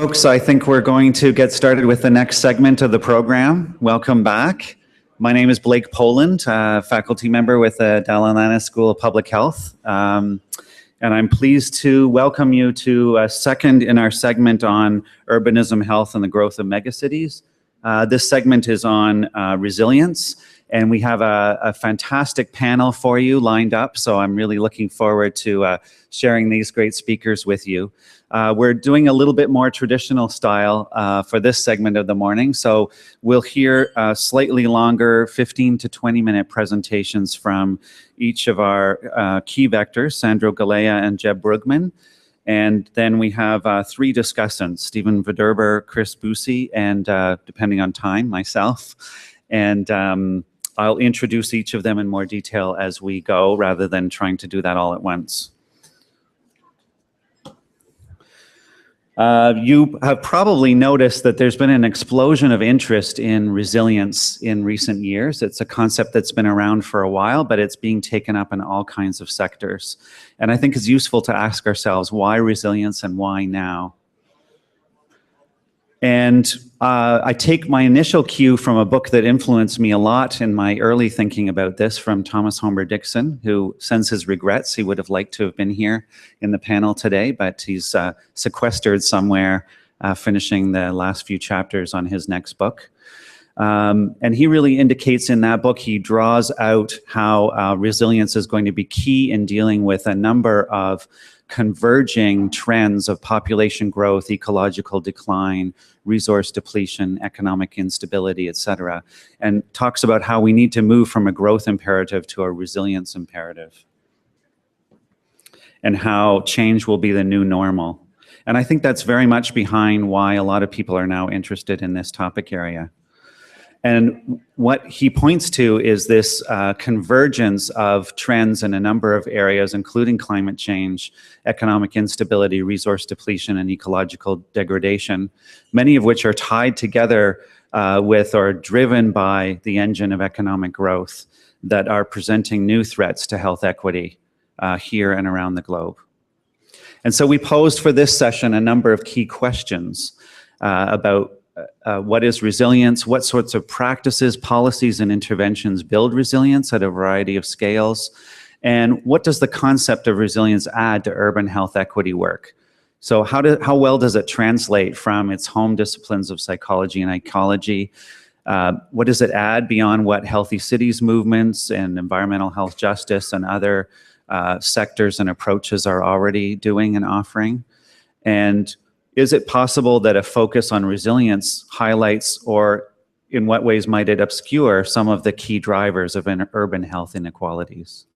Folks, I think we're going to get started with the next segment of the program. Welcome back. My name is Blake Poland, faculty member with the Dalla Lana School of Public Health. And I'm pleased to welcome you to a second in our segment on urbanism, health, and the growth of megacities. This segment is on resilience, and we have a fantastic panel for you lined up, so I'm really looking forward to sharing these great speakers with you. We're doing a little bit more traditional style for this segment of the morning, so we'll hear slightly longer 15 to 20-minute presentations from each of our key vectors, Sandro Galea and Jeb Brugman. And then we have three discussants, Stephen Verderber, Chris Boucy, and depending on time, myself. And I'll introduce each of them in more detail as we go, rather than trying to do that all at once. You have probably noticed that there's been an explosion of interest in resilience in recent years. It's a concept that's been around for a while, but it's being taken up in all kinds of sectors. And I think it's useful to ask ourselves, why resilience and why now? And I take my initial cue from a book that influenced me a lot in my early thinking about this, from Thomas Homer Dixon, who sends his regrets. He would have liked to have been here in the panel today, but he's sequestered somewhere, finishing the last few chapters on his next book. And he really indicates in that book, he draws out how resilience is going to be key in dealing with a number of converging trends of population growth, ecological decline, resource depletion, economic instability, etc., and talks about how we need to move from a growth imperative to a resilience imperative, and how change will be the new normal. And I think that's very much behind why a lot of people are now interested in this topic area. And what he points to is this convergence of trends in a number of areas, including climate change, economic instability, resource depletion, and ecological degradation, many of which are tied together with or driven by the engine of economic growth that are presenting new threats to health equity here and around the globe. And so we posed for this session a number of key questions about what is resilience, what sorts of practices, policies, and interventions build resilience at a variety of scales, and what does the concept of resilience add to urban health equity work? So how well does it translate from its home disciplines of psychology and ecology? What does it add beyond what healthy cities movements and environmental health justice and other sectors and approaches are already doing and offering? And is it possible that a focus on resilience highlights, or in what ways might it obscure, some of the key drivers of urban health inequalities?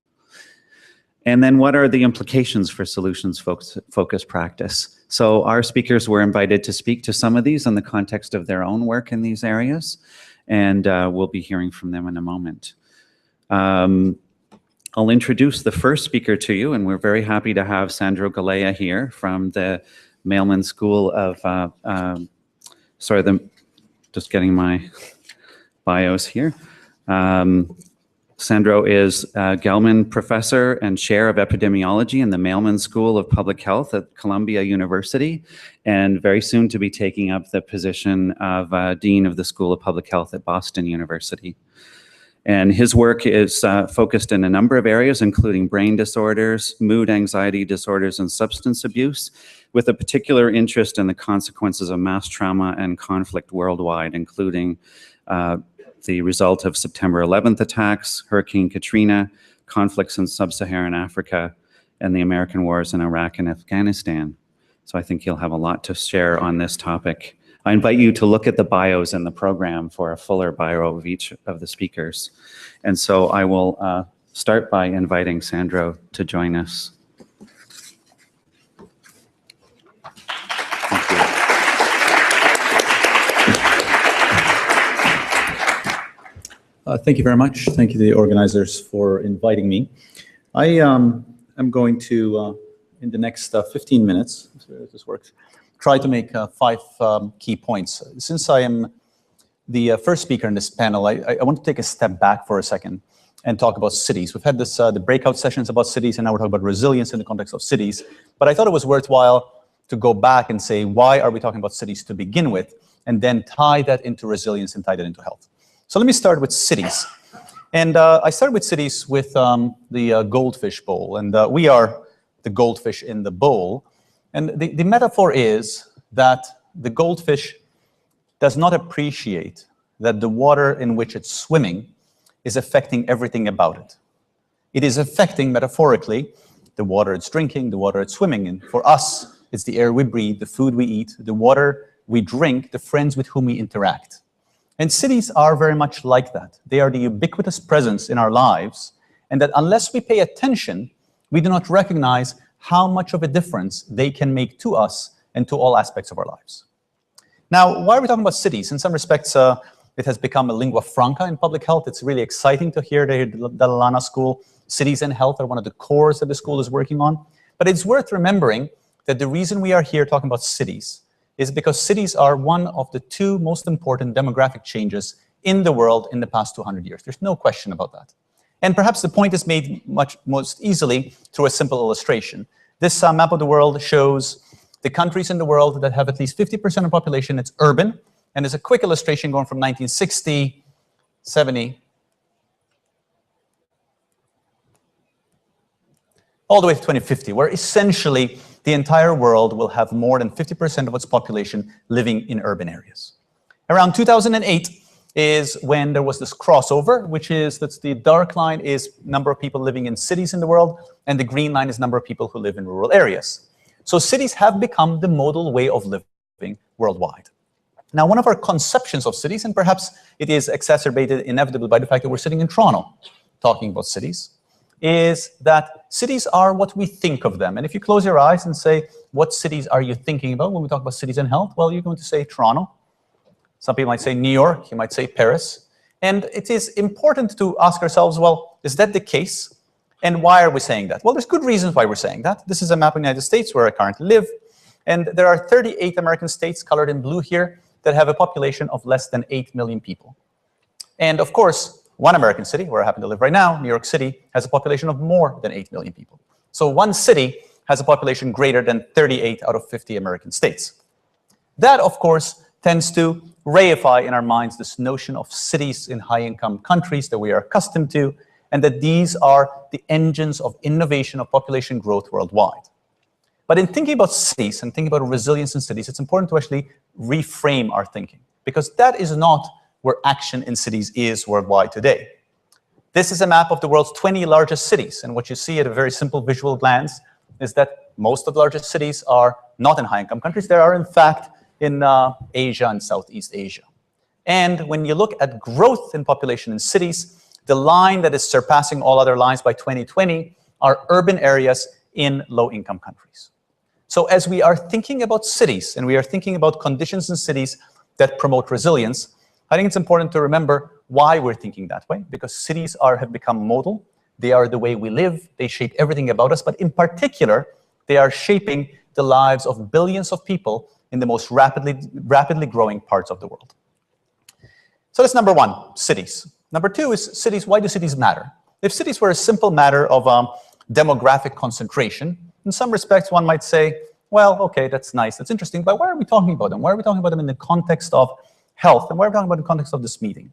And then what are the implications for solutions-focused practice? So our speakers were invited to speak to some of these in the context of their own work in these areas, and we'll be hearing from them in a moment. I'll introduce the first speaker to you, and we're very happy to have Sandro Galea here from the Mailman School of, just getting my bios here. Sandro is a Gelman Professor and Chair of Epidemiology in the Mailman School of Public Health at Columbia University, and very soon to be taking up the position of Dean of the School of Public Health at Boston University. And his work is focused in a number of areas, including brain disorders, mood anxiety disorders, and substance abuse, with a particular interest in the consequences of mass trauma and conflict worldwide, including the result of September 11th attacks, Hurricane Katrina, conflicts in sub-Saharan Africa, and the American wars in Iraq and Afghanistan. So I think he'll have a lot to share on this topic. I invite you to look at the bios in the program for a fuller bio of each of the speakers. And so I will start by inviting Sandro to join us. Thank you. Thank you very much. Thank you to the organizers for inviting me. I am going to, in the next 15 minutes, if this works, try to make 5 key points. Since I am the first speaker in this panel, I want to take a step back for a second and talk about cities. We've had this the breakout sessions about cities, and now we're talking about resilience in the context of cities. But I thought it was worthwhile to go back and say, why are we talking about cities to begin with? And then tie that into resilience and tie that into health. So let me start with cities. And I started with cities with the goldfish bowl. And we are the goldfish in the bowl. And the metaphor is that the goldfish does not appreciate that the water in which it's swimming is affecting everything about it. It is affecting, metaphorically, the water it's drinking, the water it's swimming in. For us, it's the air we breathe, the food we eat, the water we drink, the friends with whom we interact. And cities are very much like that. They are the ubiquitous presence in our lives, and that unless we pay attention, we do not recognize how much of a difference they can make to us and to all aspects of our lives. Now, why are we talking about cities? In some respects, it has become a lingua franca in public health. It's really exciting to hear that the Dalla Lana School, cities and health are one of the cores that the school is working on. But it's worth remembering that the reason we are here talking about cities is because cities are one of the two most important demographic changes in the world in the past 200 years. There's no question about that. And perhaps the point is made most easily through a simple illustration. This map of the world shows the countries in the world that have at least 50% of population that's urban. And there's a quick illustration going from 1960, 70, all the way to 2050, where essentially the entire world will have more than 50% of its population living in urban areas. Around 2008 is when there was this crossover, which is that's the dark line is number of people living in cities in the world, and the green line is number of people who live in rural areas. So cities have become the modal way of living worldwide. Now, one of our conceptions of cities, and perhaps it is exacerbated inevitably by the fact that we're sitting in Toronto talking about cities, is that cities are what we think of them. And if you close your eyes and say, what cities are you thinking about when we talk about cities and health? Well, you're going to say Toronto. Some people might say New York, you might say Paris. And it is important to ask ourselves, well, is that the case? And why are we saying that? Well, there's good reasons why we're saying that. This is a map of the United States where I currently live. And there are 38 American states colored in blue here that have a population of less than 8 million people. And of course, one American city, where I happen to live right now, New York City, has a population of more than 8 million people. So one city has a population greater than 38 out of 50 American states. That, of course, tends to reify in our minds this notion of cities in high-income countries that we are accustomed to, and that these are the engines of innovation of population growth worldwide. But in thinking about cities and thinking about resilience in cities, it's important to actually reframe our thinking, because that is not where action in cities is worldwide today. This is a map of the world's 20 largest cities, and what you see at a very simple visual glance is that most of the largest cities are not in high-income countries. They are, in fact, in Asia and Southeast Asia. And when you look at growth in population in cities, the line that is surpassing all other lines by 2020 are urban areas in low-income countries. So as we are thinking about cities, and we are thinking about conditions in cities that promote resilience, I think it's important to remember why we're thinking that way, because cities have become modal. They are the way we live. They shape everything about us. But in particular, they are shaping the lives of billions of people in the most rapidly growing parts of the world. So that's number one, cities. Number two is cities. Why do cities matter? If cities were a simple matter of demographic concentration, in some respects, one might say, well, okay, that's nice, that's interesting, but why are we talking about them? Why are we talking about them in the context of health? And why are we talking about in the context of this meeting?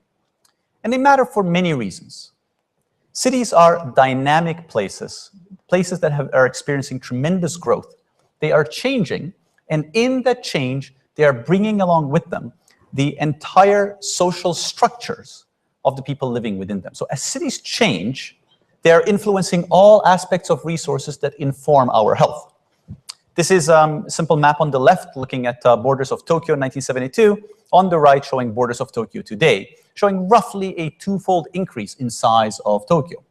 And they matter for many reasons. Cities are dynamic places, places that are experiencing tremendous growth. They are changing, and in that change, they are bringing along with them the entire social structures of the people living within them. So as cities change, they are influencing all aspects of resources that inform our health. This is a simple map on the left looking at borders of Tokyo in 1972, on the right showing borders of Tokyo today, showing roughly a twofold increase in size of Tokyo.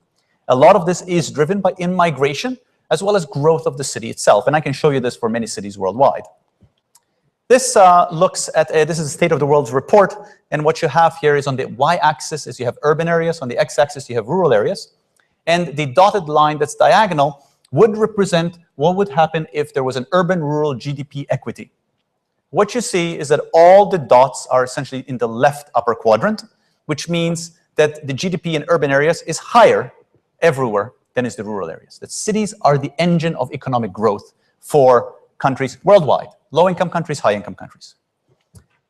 A lot of this is driven by in-migration as well as growth of the city itself, and I can show you this for many cities worldwide. This looks at, this is a State of the World's report, and what you have here is on the y-axis is you have urban areas, on the x-axis you have rural areas, and the dotted line that's diagonal would represent what would happen if there was an urban-rural GDP equity. What you see is that all the dots are essentially in the left upper quadrant, which means that the GDP in urban areas is higher everywhere than is the rural areas. That cities are the engine of economic growth for countries worldwide, low-income countries, high-income countries.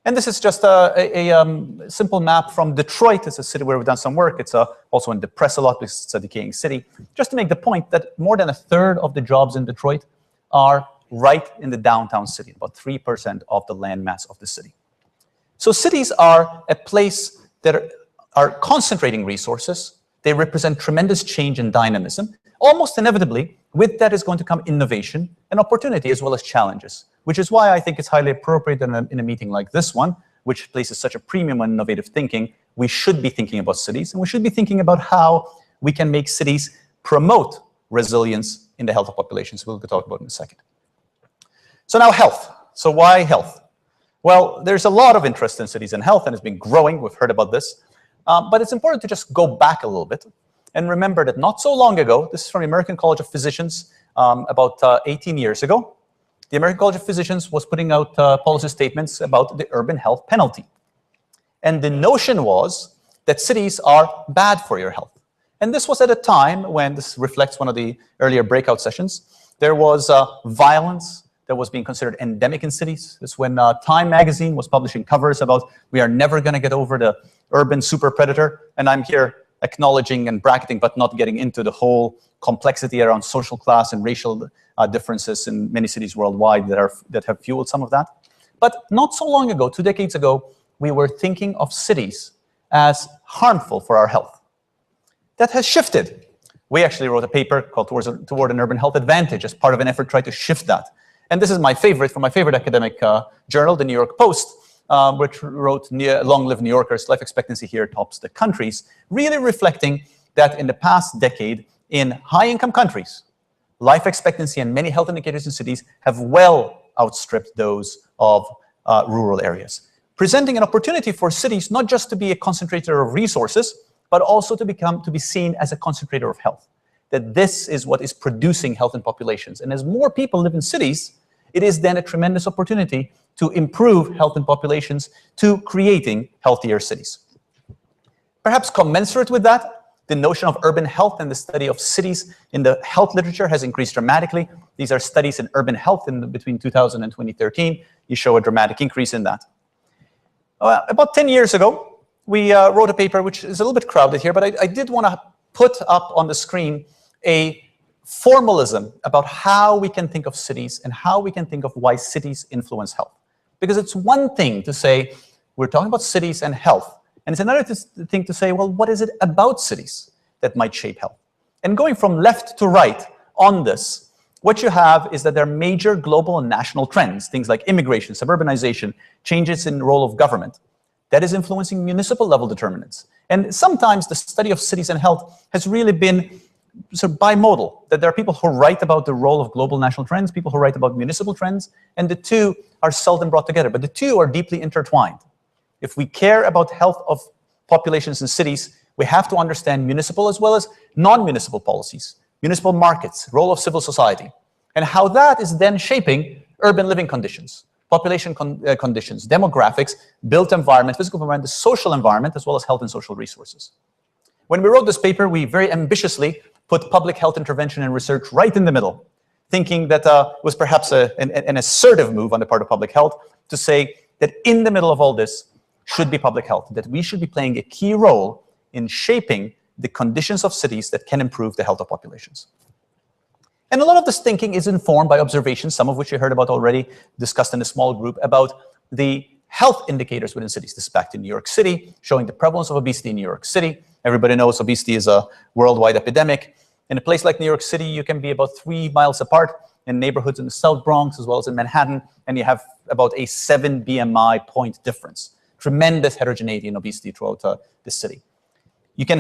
And this is just a simple map from Detroit. It's a city where we've done some work. It's also in depressed a lot because it's a decaying city. Just to make the point that more than a third of the jobs in Detroit are right in the downtown city, about 3% of the land mass of the city. So cities are a place that are concentrating resources. They represent tremendous change and dynamism. Almost inevitably, with that is going to come innovation and opportunity as well as challenges, which is why I think it's highly appropriate in a meeting like this one, which places such a premium on innovative thinking. We should be thinking about cities, and we should be thinking about how we can make cities promote resilience in the health of populations. We'll talk about in a second. So now health. So why health? Well, there's a lot of interest in cities and health, and it's been growing. We've heard about this. But it's important to just go back a little bit and remember that not so long ago, this is from the American College of Physicians, about 18 years ago, the American College of Physicians was putting out policy statements about the urban health penalty. And the notion was that cities are bad for your health. And this was at a time when, this reflects one of the earlier breakout sessions, there was violence that was being considered endemic in cities. This is when Time magazine was publishing covers about we are never going to get over the urban super predator. And I'm here acknowledging and bracketing, but not getting into the whole complexity around social class and racial differences in many cities worldwide that have fueled some of that. But not so long ago, 2 decades ago, we were thinking of cities as harmful for our health. That has shifted. We actually wrote a paper called Toward an Urban Health Advantage as part of an effort to try to shift that. And this is my favorite, from my favorite academic journal, the New York Post, which wrote Long Live New Yorkers, life expectancy here tops the countries, really reflecting that in the past decade, in high-income countries, life expectancy and many health indicators in cities have well outstripped those of rural areas, presenting an opportunity for cities not just to be a concentrator of resources, but also to be seen as a concentrator of health. That this is what is producing health in populations. And as more people live in cities, it is then a tremendous opportunity to improve health in populations, to creating healthier cities. Perhaps commensurate with that, the notion of urban health and the study of cities in the health literature has increased dramatically. These are studies in urban health between 2000 and 2013. You show a dramatic increase in that. About 10 years ago, we wrote a paper, which is a little bit crowded here, but I did want to put up on the screen a formalism about how we can think of cities and how we can think of why cities influence health. Because it's one thing to say, we're talking about cities and health, and it's another thing to say, well, what is it about cities that might shape health? And going from left to right on this, what you have is that there are major global and national trends, things like immigration, suburbanization, changes in the role of government, that is influencing municipal level determinants. And sometimes the study of cities and health has really been sort of bimodal, that there are people who write about the role of global national trends, people who write about municipal trends, and the two are seldom brought together, but the two are deeply intertwined. If we care about health of populations in cities, we have to understand municipal as well as non-municipal policies, municipal markets, role of civil society, and how that is then shaping urban living conditions, population conditions, demographics, built environment, physical environment, the social environment, as well as health and social resources. When we wrote this paper, we very ambitiously put public health intervention and research right in the middle, thinking that was perhaps an assertive move on the part of public health to say that in the middle of all this should be public health, that we should be playing a key role in shaping the conditions of cities that can improve the health of populations. And a lot of this thinking is informed by observations, some of which you heard about already, discussed in a small group, about the health indicators within cities. This is back to New York City, showing the prevalence of obesity in New York City. Everybody knows obesity is a worldwide epidemic. In a place like New York City, you can be about 3 miles apart in neighborhoods in the South Bronx as well as in Manhattan, and you have about a 7 BMI point difference. Tremendous heterogeneity in obesity throughout the city. You can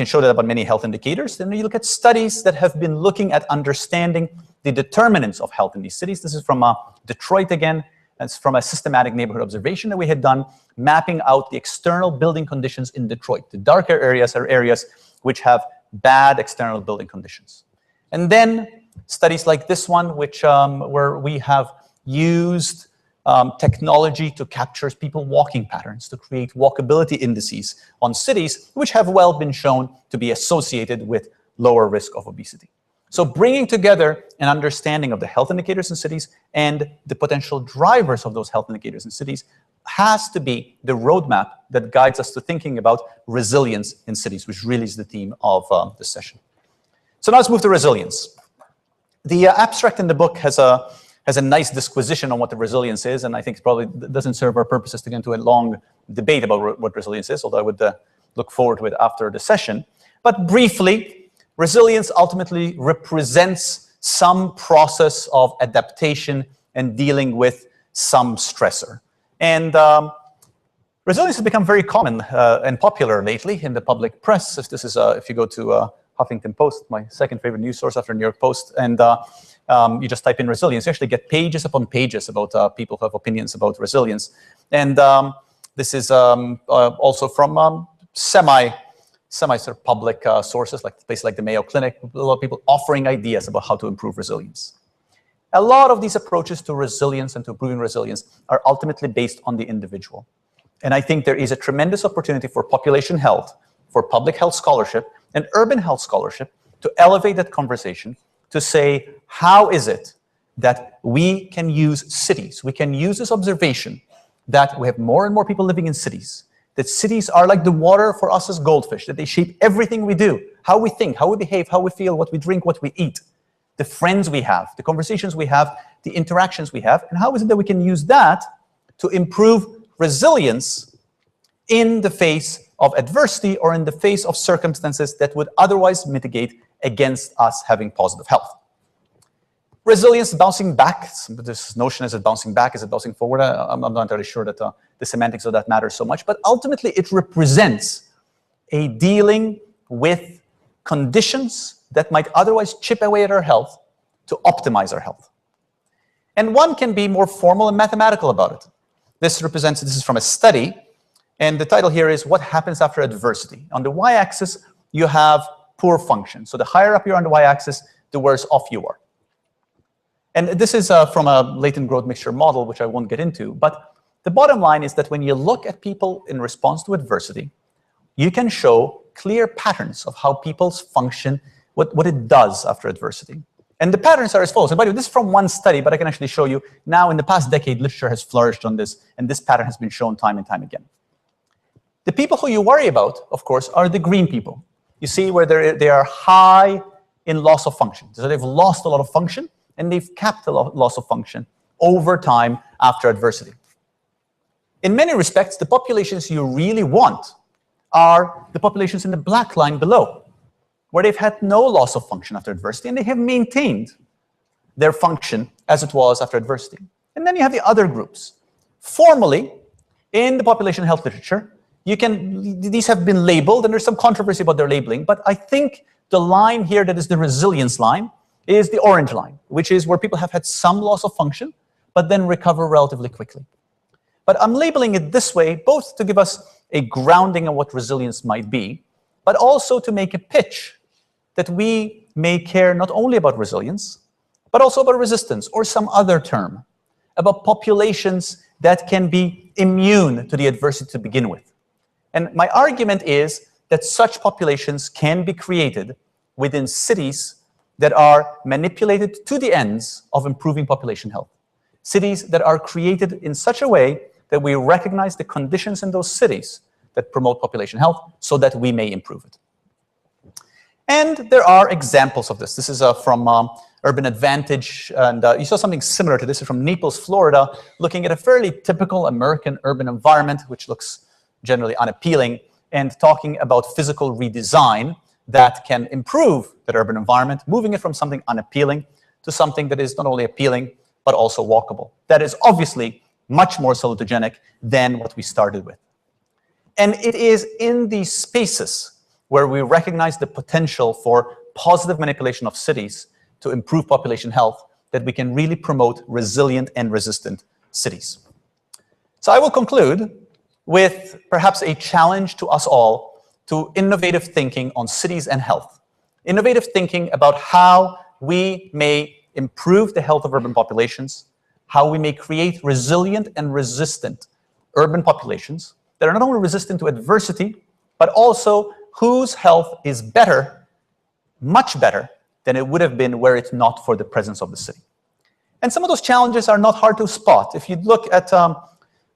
show that about many health indicators. Then you look at studies that have been looking at understanding the determinants of health in these cities. This is from Detroit again. It's from a systematic neighborhood observation that we had done, mapping out the external building conditions in Detroit. The darker areas are areas which have bad external building conditions. And then studies like this one, which where we have used technology to capture people walking patterns, to create walkability indices on cities, which have well been shown to be associated with lower risk of obesity. So bringing together an understanding of the health indicators in cities and the potential drivers of those health indicators in cities has to be the roadmap that guides us to thinking about resilience in cities, which really is the theme of this session. So now let's move to resilience. The abstract in the book has a nice disquisition on what the resilience is, and I think it probably doesn't serve our purposes to get into a long debate about what resilience is, although I would look forward to it after the session. But briefly, resilience ultimately represents some process of adaptation and dealing with some stressor. And resilience has become very common and popular lately in the public press. If you go to Huffington Post, my second favorite news source after New York Post, and you just type in resilience, you actually get pages upon pages about people who have opinions about resilience. And this is also from semi sort of public sources, like places like the Mayo Clinic, a lot of people offering ideas about how to improve resilience. A lot of these approaches to resilience and to improving resilience are ultimately based on the individual. And I think there is a tremendous opportunity for population health, for public health scholarship, and urban health scholarship to elevate that conversation to say, how is it that we can use cities? We can use this observation that we have more and more people living in cities, that cities are like the water for us as goldfish, that they shape everything we do, how we think, how we behave, how we feel, what we drink, what we eat, the friends we have, the conversations we have, the interactions we have, and how is it that we can use that to improve resilience in the face of adversity or in the face of circumstances that would otherwise mitigate against us having positive health. Resilience, bouncing back, this notion, is it bouncing back, is it bouncing forward? I'm not entirely sure that the semantics of that matters so much, but ultimately it represents a dealing with conditions that might otherwise chip away at our health to optimize our health. And one can be more formal and mathematical about it. This is from a study, and the title here is What Happens After Adversity. On the y-axis, you have poor function. So the higher up you are on the y-axis, the worse off you are. And this is from a latent growth mixture model, which I won't get into. But the bottom line is that when you look at people in response to adversity, you can show clear patterns of how people's function, what it does after adversity. And the patterns are as follows. And by the way, this is from one study, but I can actually show you now in the past decade, literature has flourished on this, and this pattern has been shown time and time again. The people who you worry about, of course, are the green people. You see where they are high in loss of function. So they've lost a lot of function, and they've capped the loss of function over time after adversity. In many respects, the populations you really want are the populations in the black line below, where they've had no loss of function after adversity, and they have maintained their function as it was after adversity. And then you have the other groups. Formally, in the population health literature, these have been labeled, and there's some controversy about their labeling, but I think the line here that is the resilience line is the orange line, which is where people have had some loss of function, but then recover relatively quickly. But I'm labeling it this way, both to give us a grounding of what resilience might be, but also to make a pitch that we may care not only about resilience, but also about resistance or some other term, about populations that can be immune to the adversity to begin with. And my argument is that such populations can be created within cities that are manipulated to the ends of improving population health. Cities that are created in such a way that we recognize the conditions in those cities that promote population health so that we may improve it. And there are examples of this. This is from Urban Advantage, and you saw something similar to this from Naples, Florida, looking at a fairly typical American urban environment, which looks generally unappealing, and talking about physical redesign that can improve that urban environment, moving it from something unappealing to something that is not only appealing, but also walkable. That is obviously much more salutogenic than what we started with. And it is in these spaces where we recognize the potential for positive manipulation of cities to improve population health that we can really promote resilient and resistant cities. So I will conclude with perhaps a challenge to us all to innovative thinking on cities and health. Innovative thinking about how we may improve the health of urban populations, how we may create resilient and resistant urban populations that are not only resistant to adversity, but also whose health is better, much better, than it would have been were it not for the presence of the city. And some of those challenges are not hard to spot. If you look at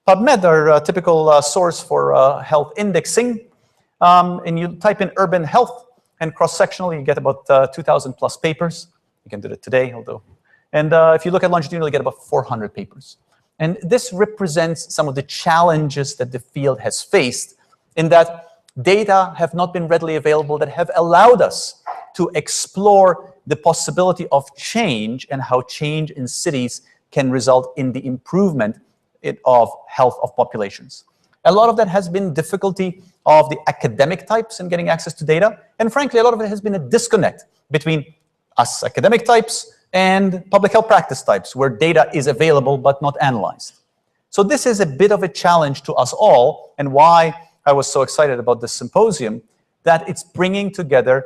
PubMed, our typical source for health indexing, and you type in urban health, and cross-sectionally, you get about 2,000 plus papers. You can do it today, although. And if you look at longitudinally, you get about 400 papers. And this represents some of the challenges that the field has faced, in that data have not been readily available that have allowed us to explore the possibility of change and how change in cities can result in the improvement of health of populations. A lot of that has been difficulty of the academic types in getting access to data. And frankly, a lot of it has been a disconnect between us academic types and public health practice types, where data is available but not analyzed. So this is a bit of a challenge to us all, and why I was so excited about this symposium, that it's bringing together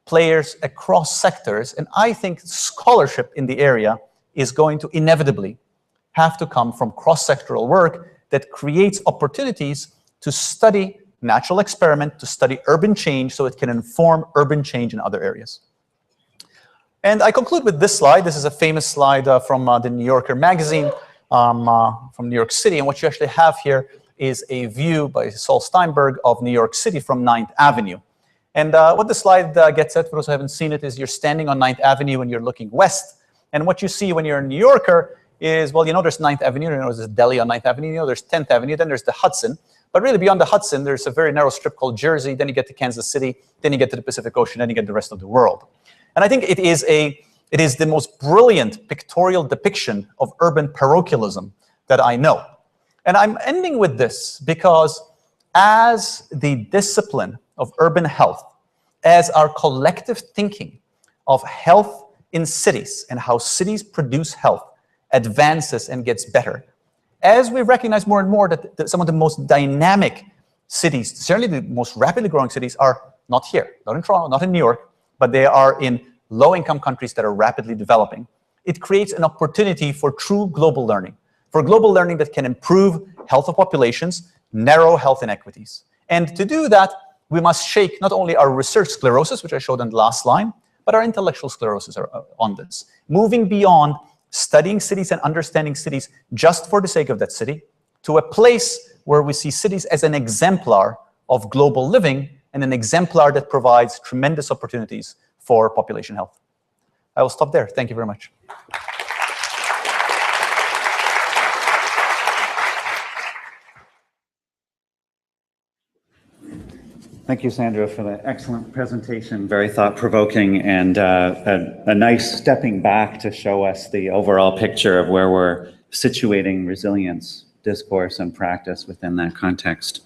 players across sectors. And I think scholarship in the area is going to inevitably have to come from cross-sectoral work that creates opportunities to study natural experiment, to study urban change, so it can inform urban change in other areas. And I conclude with this slide. This is a famous slide from the New Yorker magazine from New York City. And what you actually have here is a view by Saul Steinberg of New York City from 9th Avenue. And what the slide gets at, for those who haven't seen it, is you're standing on 9th Avenue and you're looking west. And what you see when you're a New Yorker is, well, you know there's 9th Avenue, you know there's Delhi on 9th Avenue, you know there's 10th Avenue, then there's the Hudson. But really beyond the Hudson, there's a very narrow strip called Jersey, then you get to Kansas City, then you get to the Pacific Ocean, then you get the rest of the world. And I think it is the most brilliant pictorial depiction of urban parochialism that I know. And I'm ending with this because as the discipline of urban health, as our collective thinking of health in cities and how cities produce health advances and gets better, as we recognize more and more that some of the most dynamic cities, certainly the most rapidly growing cities, are not here, not in Toronto, not in New York, but they are in low-income countries that are rapidly developing. It creates an opportunity for true global learning, for global learning that can improve health of populations, narrow health inequities. And to do that, we must shake not only our research sclerosis, which I showed on the last line, but our intellectual sclerosis on this. Moving beyond studying cities and understanding cities just for the sake of that city, to a place where we see cities as an exemplar of global living and an exemplar that provides tremendous opportunities for population health. I will stop there. Thank you very much. Thank you, Sandro, for the excellent presentation, very thought-provoking, and a nice stepping back to show us the overall picture of where we're situating resilience, discourse, and practice within that context.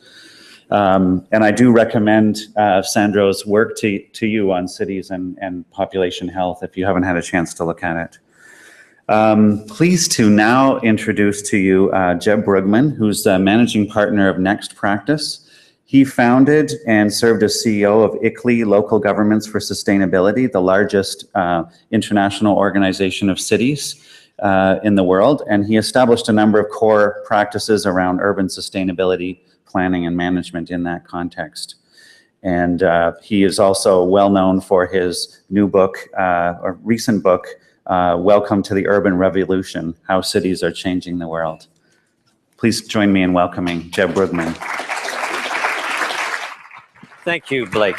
And I do recommend Sandro's work to you on cities and population health if you haven't had a chance to look at it. Pleased to now introduce to you Jeb Brugman, who's the managing partner of Next Practice. He founded and served as CEO of ICLEI Local Governments for Sustainability, the largest international organization of cities in the world. And he established a number of core practices around urban sustainability planning and management in that context. And he is also well known for his new book, or recent book, Welcome to the Urban Revolution, How Cities Are Changing the World. Please join me in welcoming Jeb Brugman. Thank you, Blake.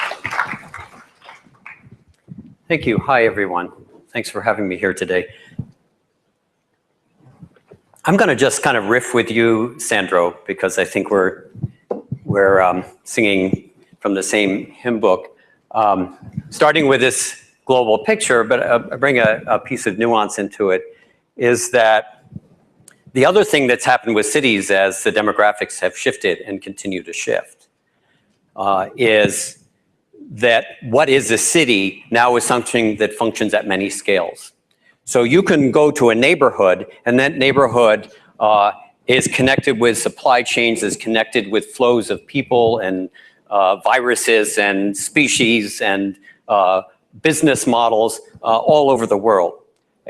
Thank you. Hi, everyone. Thanks for having me here today. I'm going to just kind of riff with you, Sandro, because I think we're singing from the same hymn book. Starting with this global picture, but I bring a piece of nuance into it, is that the other thing that's happened with cities as the demographics have shifted and continue to shift is that what is a city now is something that functions at many scales. So you can go to a neighborhood, and that neighborhood is connected with supply chains, is connected with flows of people and viruses and species and business models all over the world.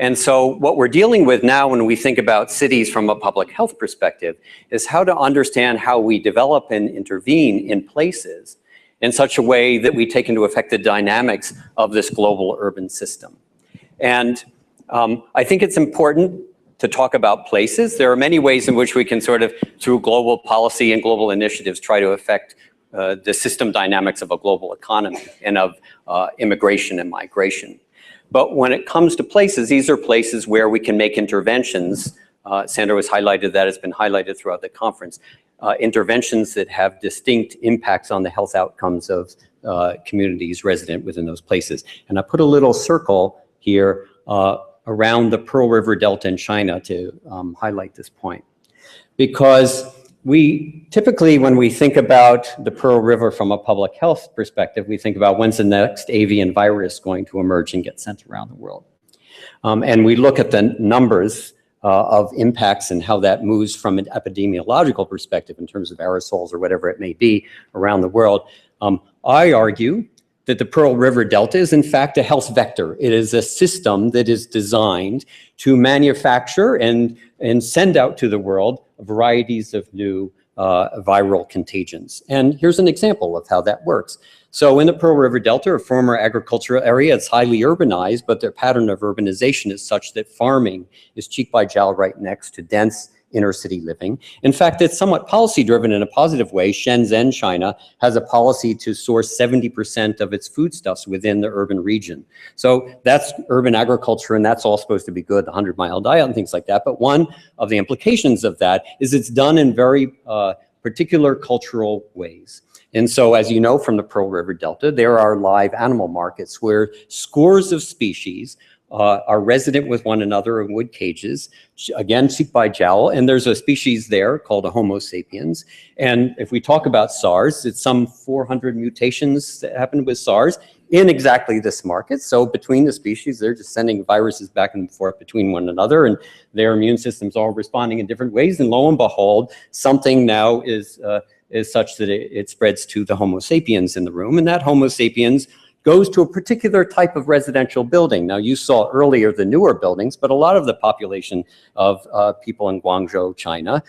And so what we're dealing with now when we think about cities from a public health perspective is how to understand how we develop and intervene in places in such a way that we take into effect the dynamics of this global urban system. And I think it's important to talk about places. There are many ways in which we can sort of, through global policy and global initiatives, try to affect the system dynamics of a global economy and of immigration and migration. But when it comes to places, these are places where we can make interventions. Sandra has highlighted that, it's been highlighted throughout the conference. Interventions that have distinct impacts on the health outcomes of communities resident within those places. And I put a little circle here around the Pearl River Delta in China to highlight this point. Because we typically, when we think about the Pearl River from a public health perspective, we think about when's the next avian virus going to emerge and get sent around the world. And we look at the numbers of impacts and how that moves from an epidemiological perspective in terms of aerosols or whatever it may be around the world. I argue that the Pearl River Delta is in fact a health vector. It is a system that is designed to manufacture and send out to the world varieties of new viral contagions. And here's an example of how that works. So in the Pearl River Delta, a former agricultural area, it's highly urbanized, but their pattern of urbanization is such that farming is cheek by jowl right next to dense inner city living. In fact, it's somewhat policy driven in a positive way. Shenzhen, China, has a policy to source 70% of its foodstuffs within the urban region. So that's urban agriculture, and that's all supposed to be good, the 100-mile diet and things like that. But one of the implications of that is it's done in very particular cultural ways. And so, as you know from the Pearl River Delta, there are live animal markets where scores of species are resident with one another in wood cages, again, cheek by jowl. And there's a species there called a Homo sapiens. And if we talk about SARS, it's some 400 mutations that happened with SARS in exactly this market. So between the species, they're just sending viruses back and forth between one another, and their immune systems all responding in different ways. And lo and behold, something now is such that it spreads to the Homo sapiens in the room. And that Homo sapiens goes to a particular type of residential building. Now, you saw earlier the newer buildings, but a lot of the population of people in Guangzhou, China,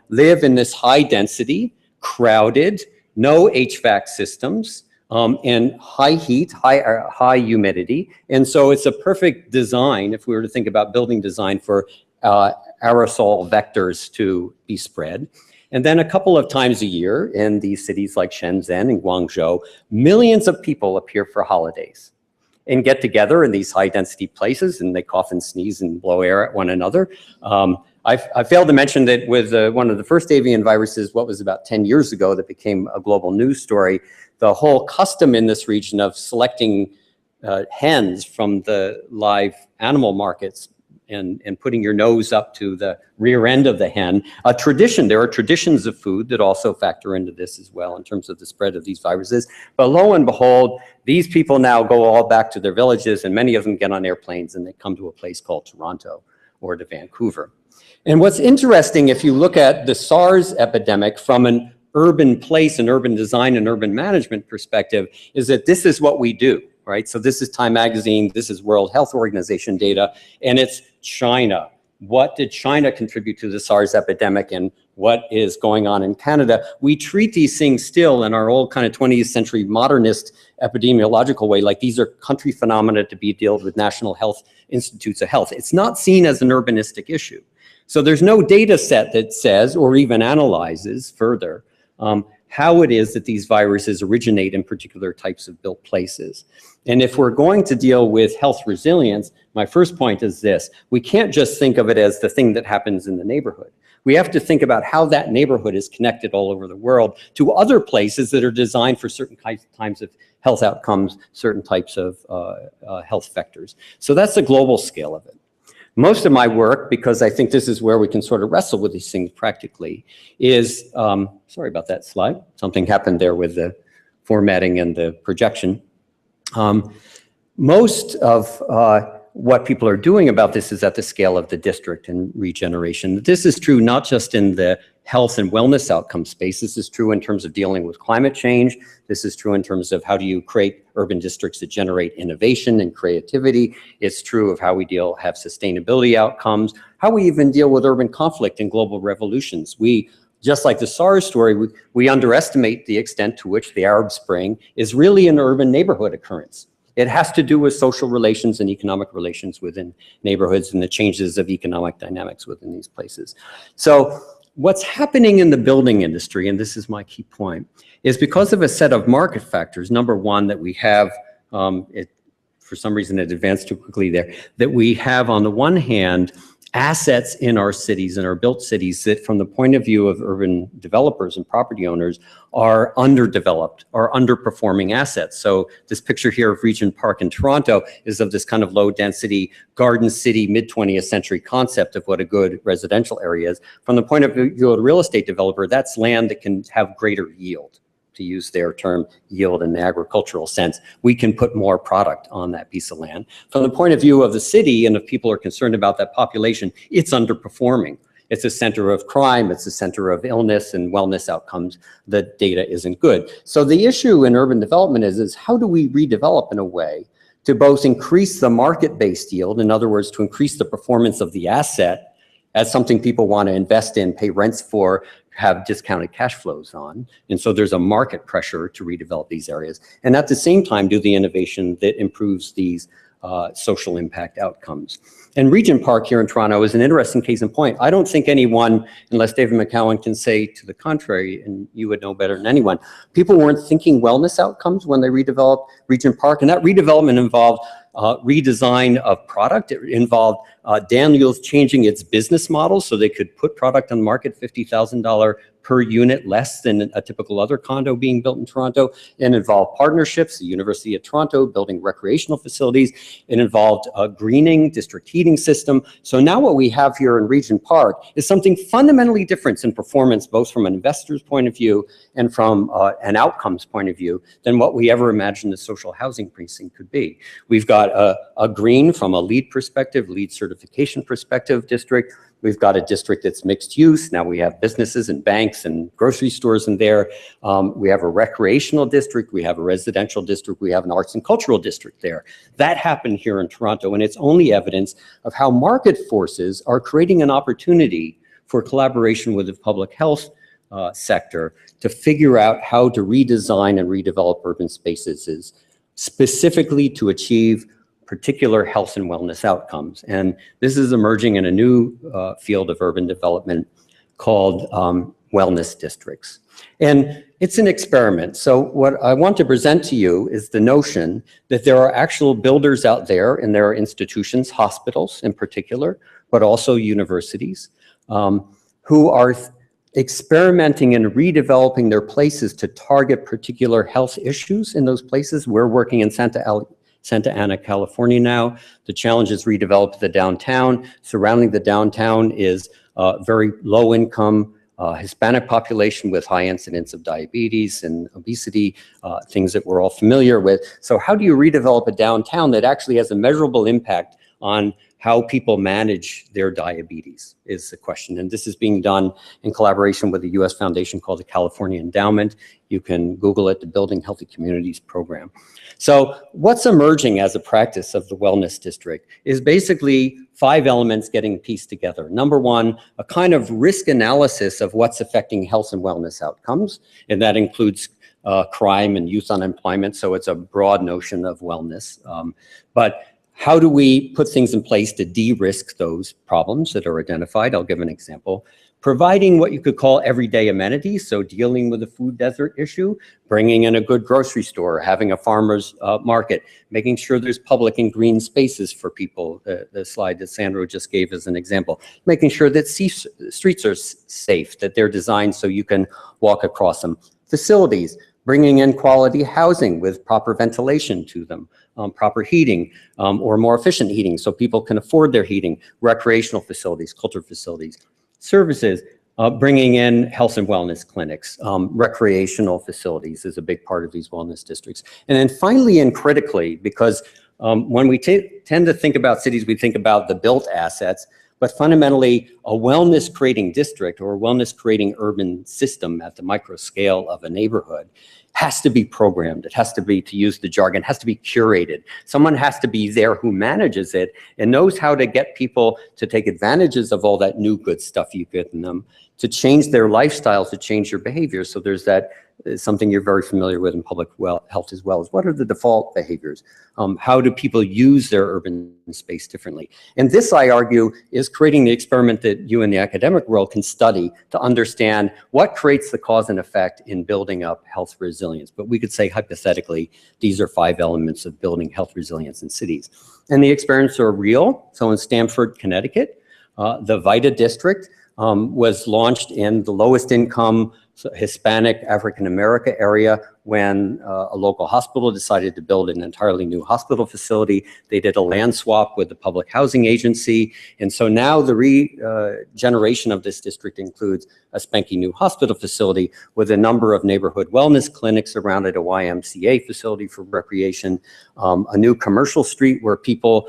live in this high density, crowded, no HVAC systems, and high heat, high humidity. And so it's a perfect design, if we were to think about building design, for aerosol vectors to be spread. And then a couple of times a year in these cities like Shenzhen and Guangzhou, millions of people appear for holidays and get together in these high density places, and they cough and sneeze and blow air at one another. I failed to mention that with one of the first avian viruses, what was about 10 years ago, that became a global news story, the whole custom in this region of selecting hens from the live animal markets and putting your nose up to the rear end of the hen, a tradition. There are traditions of food that also factor into this as well in terms of the spread of these viruses. But lo and behold, these people now go all back to their villages, and many of them get on airplanes and they come to a place called Toronto or to Vancouver. And what's interesting, if you look at the SARS epidemic from an urban place and urban design and urban management perspective, is that this is what we do. Right? So this is Time Magazine, this is World Health Organization data, and it's China. What did China contribute to the SARS epidemic, and what is going on in Canada? We treat these things still in our old kind of 20th century modernist epidemiological way, like these are country phenomena to be dealt with national health institutes of health. It's not seen as an urbanistic issue. So there's no data set that says, or even analyzes further, how it is that these viruses originate in particular types of built places. And if we're going to deal with health resilience, my first point is this: we can't just think of it as the thing that happens in the neighborhood. We have to think about how that neighborhood is connected all over the world to other places that are designed for certain kinds of health outcomes, certain types of health vectors. So that's the global scale of it. Most of my work, because I think this is where we can sort of wrestle with these things practically, is, sorry about that slide. Something happened there with the formatting and the projection. Most of what people are doing about this is at the scale of the district and regeneration. This is true not just in the health and wellness outcome space. This is true in terms of dealing with climate change. This is true in terms of how do you create urban districts that generate innovation and creativity. It's true of how we have sustainability outcomes, how we even deal with urban conflict and global revolutions. We just like the SARS story, we underestimate the extent to which the Arab Spring is really an urban neighborhood occurrence. It has to do with social relations and economic relations within neighborhoods and the changes of economic dynamics within these places. So what's happening in the building industry, and this is my key point, is because of a set of market factors. Number one, that we have, for some reason it advanced too quickly there, that we have on the one hand, assets in our cities and our built cities that from the point of view of urban developers and property owners are underdeveloped, are underperforming assets. So this picture here of Regent Park in Toronto is of this kind of low density garden city mid-20th century concept of what a good residential area is. From the point of view of a real estate developer, that's land that can have greater yield. To use their term, yield in the agricultural sense, we can put more product on that piece of land. From the point of view of the city, and if people are concerned about that population, it's underperforming. It's a center of crime, it's a center of illness and wellness outcomes. The data isn't good. So the issue in urban development is how do we redevelop in a way to both increase the market-based yield, in other words, to increase the performance of the asset as something people want to invest in, pay rents for, have discounted cash flows on. And so there's a market pressure to redevelop these areas. And at the same time, do the innovation that improves these social impact outcomes. And Regent Park here in Toronto is an interesting case in point. I don't think anyone, unless David McCowan can say to the contrary, and you would know better than anyone, people weren't thinking wellness outcomes when they redeveloped Regent Park. And that redevelopment involved redesign of product. It involved Daniels changing its business model so they could put product on the market $50,000 per unit less than a typical other condo being built in Toronto. It involved partnerships, the University of Toronto building recreational facilities. It involved a greening, district heating system. So now what we have here in Regent Park is something fundamentally different in performance, both from an investor's point of view and from an outcomes point of view than what we ever imagined the social housing precinct could be. We've got a green from a LEED perspective, LEED certification perspective district. We've got a district that's mixed use. Now we have businesses and banks and grocery stores in there. We have a recreational district. We have a residential district. We have an arts and cultural district there. That happened here in Toronto, and it's only evidence of how market forces are creating an opportunity for collaboration with the public health sector to figure out how to redesign and redevelop urban spaces specifically to achieve particular health and wellness outcomes. And this is emerging in a new field of urban development called wellness districts. And it's an experiment. So what I want to present to you is the notion that there are actual builders out there, and there are institutions, hospitals in particular, but also universities, who are experimenting and redeveloping their places to target particular health issues in those places. We're working in Santa Ana, California now. The challenge is redevelop the downtown. Surrounding the downtown is very low income Hispanic population with high incidence of diabetes and obesity, things that we're all familiar with. So how do you redevelop a downtown that actually has a measurable impact on how people manage their diabetes is the question. And this is being done in collaboration with a US foundation called the California Endowment. You can Google it, the Building Healthy Communities program. So what's emerging as a practice of the wellness district is basically 5 elements getting pieced together. Number one, a kind of risk analysis of what's affecting health and wellness outcomes. And that includes crime and youth unemployment. So it's a broad notion of wellness. But how do we put things in place to de-risk those problems that are identified? I'll give an example. Providing what you could call everyday amenities, so dealing with the food desert issue, bringing in a good grocery store, having a farmer's market, making sure there's public and green spaces for people, the slide that Sandro just gave as an example, making sure that streets are safe, that they're designed so you can walk across them. Facilities, bringing in quality housing with proper ventilation to them, proper heating, or more efficient heating so people can afford their heating, recreational facilities, culture facilities. Services, bringing in health and wellness clinics, recreational facilities is a big part of these wellness districts. And then finally and critically, because when we tend to think about cities, we think about the built assets, but fundamentally a wellness creating district or a wellness creating urban system at the micro scale of a neighborhood has to be programmed. It has to be, to use the jargon, has to be curated. Someone has to be there who manages it and knows how to get people to take advantages of all that new good stuff you get in them, to change their lifestyles, to change their behaviors. So there's that, something you're very familiar with in public health as well, is what are the default behaviors? How do people use their urban space differently? And this, I argue, is creating the experiment that you in the academic world can study to understand what creates the cause and effect in building up health resilience. But we could say hypothetically, these are 5 elements of building health resilience in cities. And the experiments are real. So in Stamford, Connecticut, the VITA district was launched in the lowest income Hispanic African American area when a local hospital decided to build an entirely new hospital facility. They did a land swap with the public housing agency. And so now the regeneration of this district includes a spanky new hospital facility with a number of neighborhood wellness clinics around it, a YMCA facility for recreation, a new commercial street where people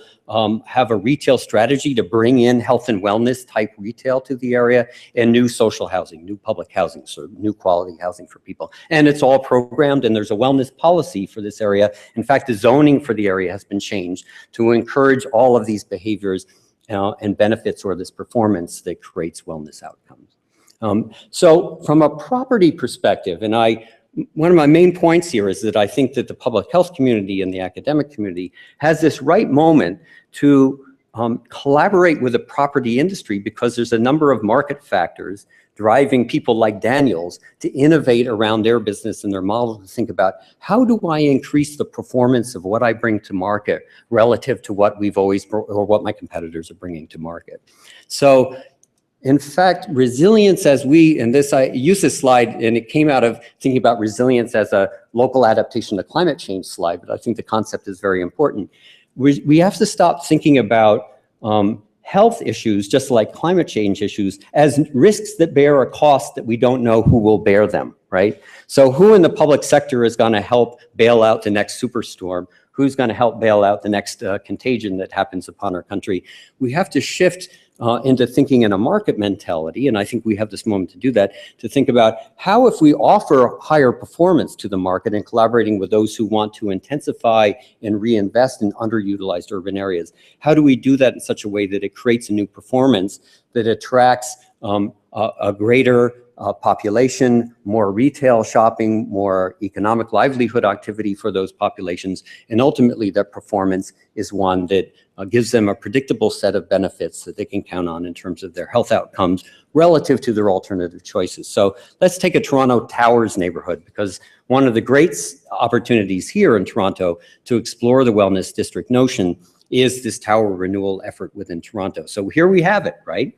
have a retail strategy to bring in health and wellness type retail to the area, and new social housing, new public housing, so new quality housing for people. And it's all programmed, and there's a wellness policy for this area. In fact, the zoning for the area has been changed to encourage all of these behaviors and benefits, or this performance that creates wellness outcomes. So from a property perspective, and one of my main points here is that I think that the public health community and the academic community has this right moment to collaborate with the property industry, because there's a number of market factors driving people like Daniels to innovate around their business and their model, to think about, how do I increase the performance of what I bring to market relative to what we've always, or what my competitors are bringing to market. So in fact, resilience, as and this, I use this slide, and it came out of thinking about resilience as a local adaptation to climate change slide, but I think the concept is very important. We have to stop thinking about health issues, just like climate change issues, as risks that bear a cost that we don't know who will bear them, right? So who in the public sector is going to help bail out the next superstorm? Who's going to help bail out the next contagion that happens upon our country? We have to shift into thinking in a market mentality, and I think we have this moment to do that, to think about how, if we offer higher performance to the market and collaborating with those who want to intensify and reinvest in underutilized urban areas, how do we do that in such a way that it creates a new performance that attracts a greater population, more retail shopping, more economic livelihood activity for those populations, and ultimately that performance is one that gives them a predictable set of benefits that they can count on in terms of their health outcomes relative to their alternative choices. So let's take a Toronto Towers neighborhood, because one of the great opportunities here in Toronto to explore the wellness district notion is this tower renewal effort within Toronto. So here we have it, right?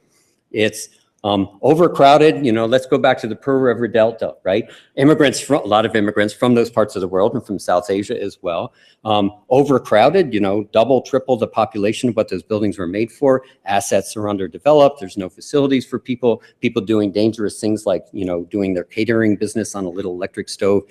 It's overcrowded, let's go back to the Pearl River Delta, right? A lot of immigrants from those parts of the world and from South Asia as well. Overcrowded, double, triple the population of what those buildings were made for. Assets are underdeveloped. There's no facilities for people doing dangerous things like, doing their catering business on a little electric stove.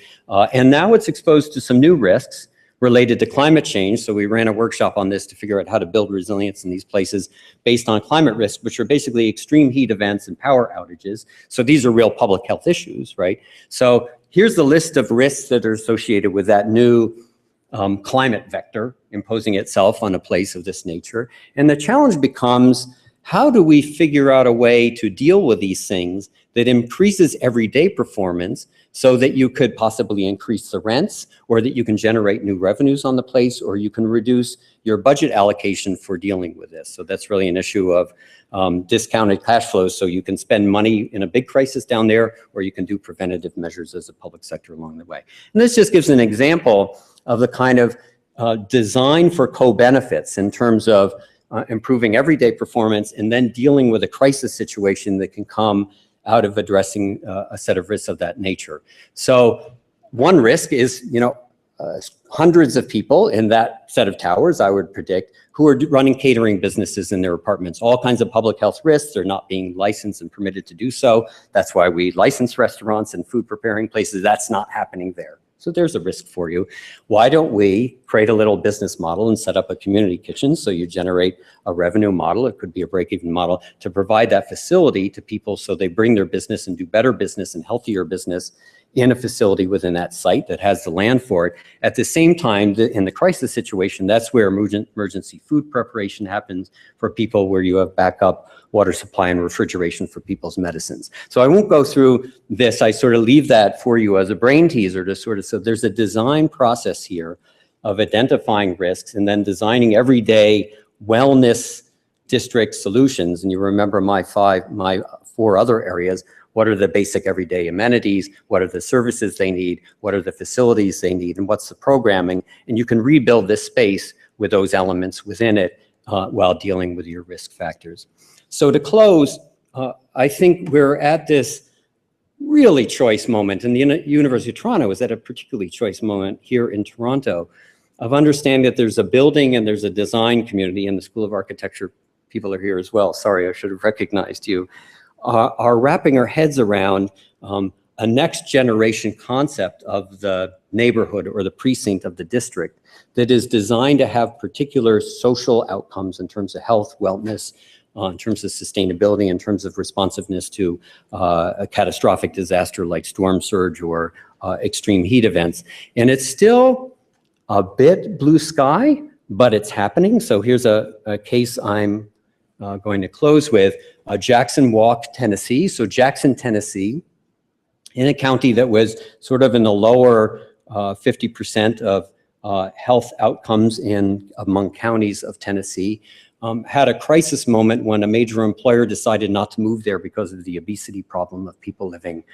And now it's exposed to some new risks related to climate change. So we ran a workshop on this to figure out how to build resilience in these places based on climate risks, which are basically extreme heat events and power outages. So these are real public health issues, right? So here's the list of risks that are associated with that new climate vector imposing itself on a place of this nature. And the challenge becomes, how do we figure out a way to deal with these things that increases everyday performance, so that you could possibly increase the rents, or that you can generate new revenues on the place, or you can reduce your budget allocation for dealing with this. So that's really an issue of discounted cash flows. So you can spend money in a big crisis down there, or you can do preventative measures as a public sector along the way. And this just gives an example of the kind of design for co-benefits in terms of improving everyday performance, and then dealing with a crisis situation that can come out of addressing a set of risks of that nature. So one risk is, hundreds of people in that set of towers, I would predict, who are running catering businesses in their apartments. All kinds of public health risks. They're not being licensed and permitted to do so. That's why we license restaurants and food preparing places. That's not happening there. So there's a risk for you. Why don't we create a little business model and set up a community kitchen so you generate a revenue model, it could be a break-even model, to provide that facility to people so they bring their business and do better business and healthier business in a facility within that site that has the land for it. At the same time, in the crisis situation, that's where emergency food preparation happens for people, where you have backup water supply and refrigeration for people's medicines. So I won't go through this. I sort of leave that for you as a brain teaser to sort of, so there's a design process here of identifying risks and then designing everyday wellness district solutions. And you remember my four other areas. What are the basic everyday amenities? What are the services they need? What are the facilities they need? And what's the programming? And you can rebuild this space with those elements within it while dealing with your risk factors. So to close, I think we're at this really choice moment, and the University of Toronto is at a particularly choice moment here in Toronto, of understanding that there's a building and there's a design community, and the School of Architecture people are here as well. Sorry, I should have recognized you. Are wrapping our heads around a next generation concept of the neighborhood or the precinct of the district that is designed to have particular social outcomes in terms of health, wellness, in terms of sustainability, in terms of responsiveness to a catastrophic disaster like storm surge or extreme heat events. And it's still a bit blue sky, but it's happening. So here's a case I'm going to close with. Jackson Walk, Tennessee. So Jackson, Tennessee, in a county that was sort of in the lower 50% of health outcomes among counties of Tennessee, had a crisis moment when a major employer decided not to move there because of the obesity problem of people living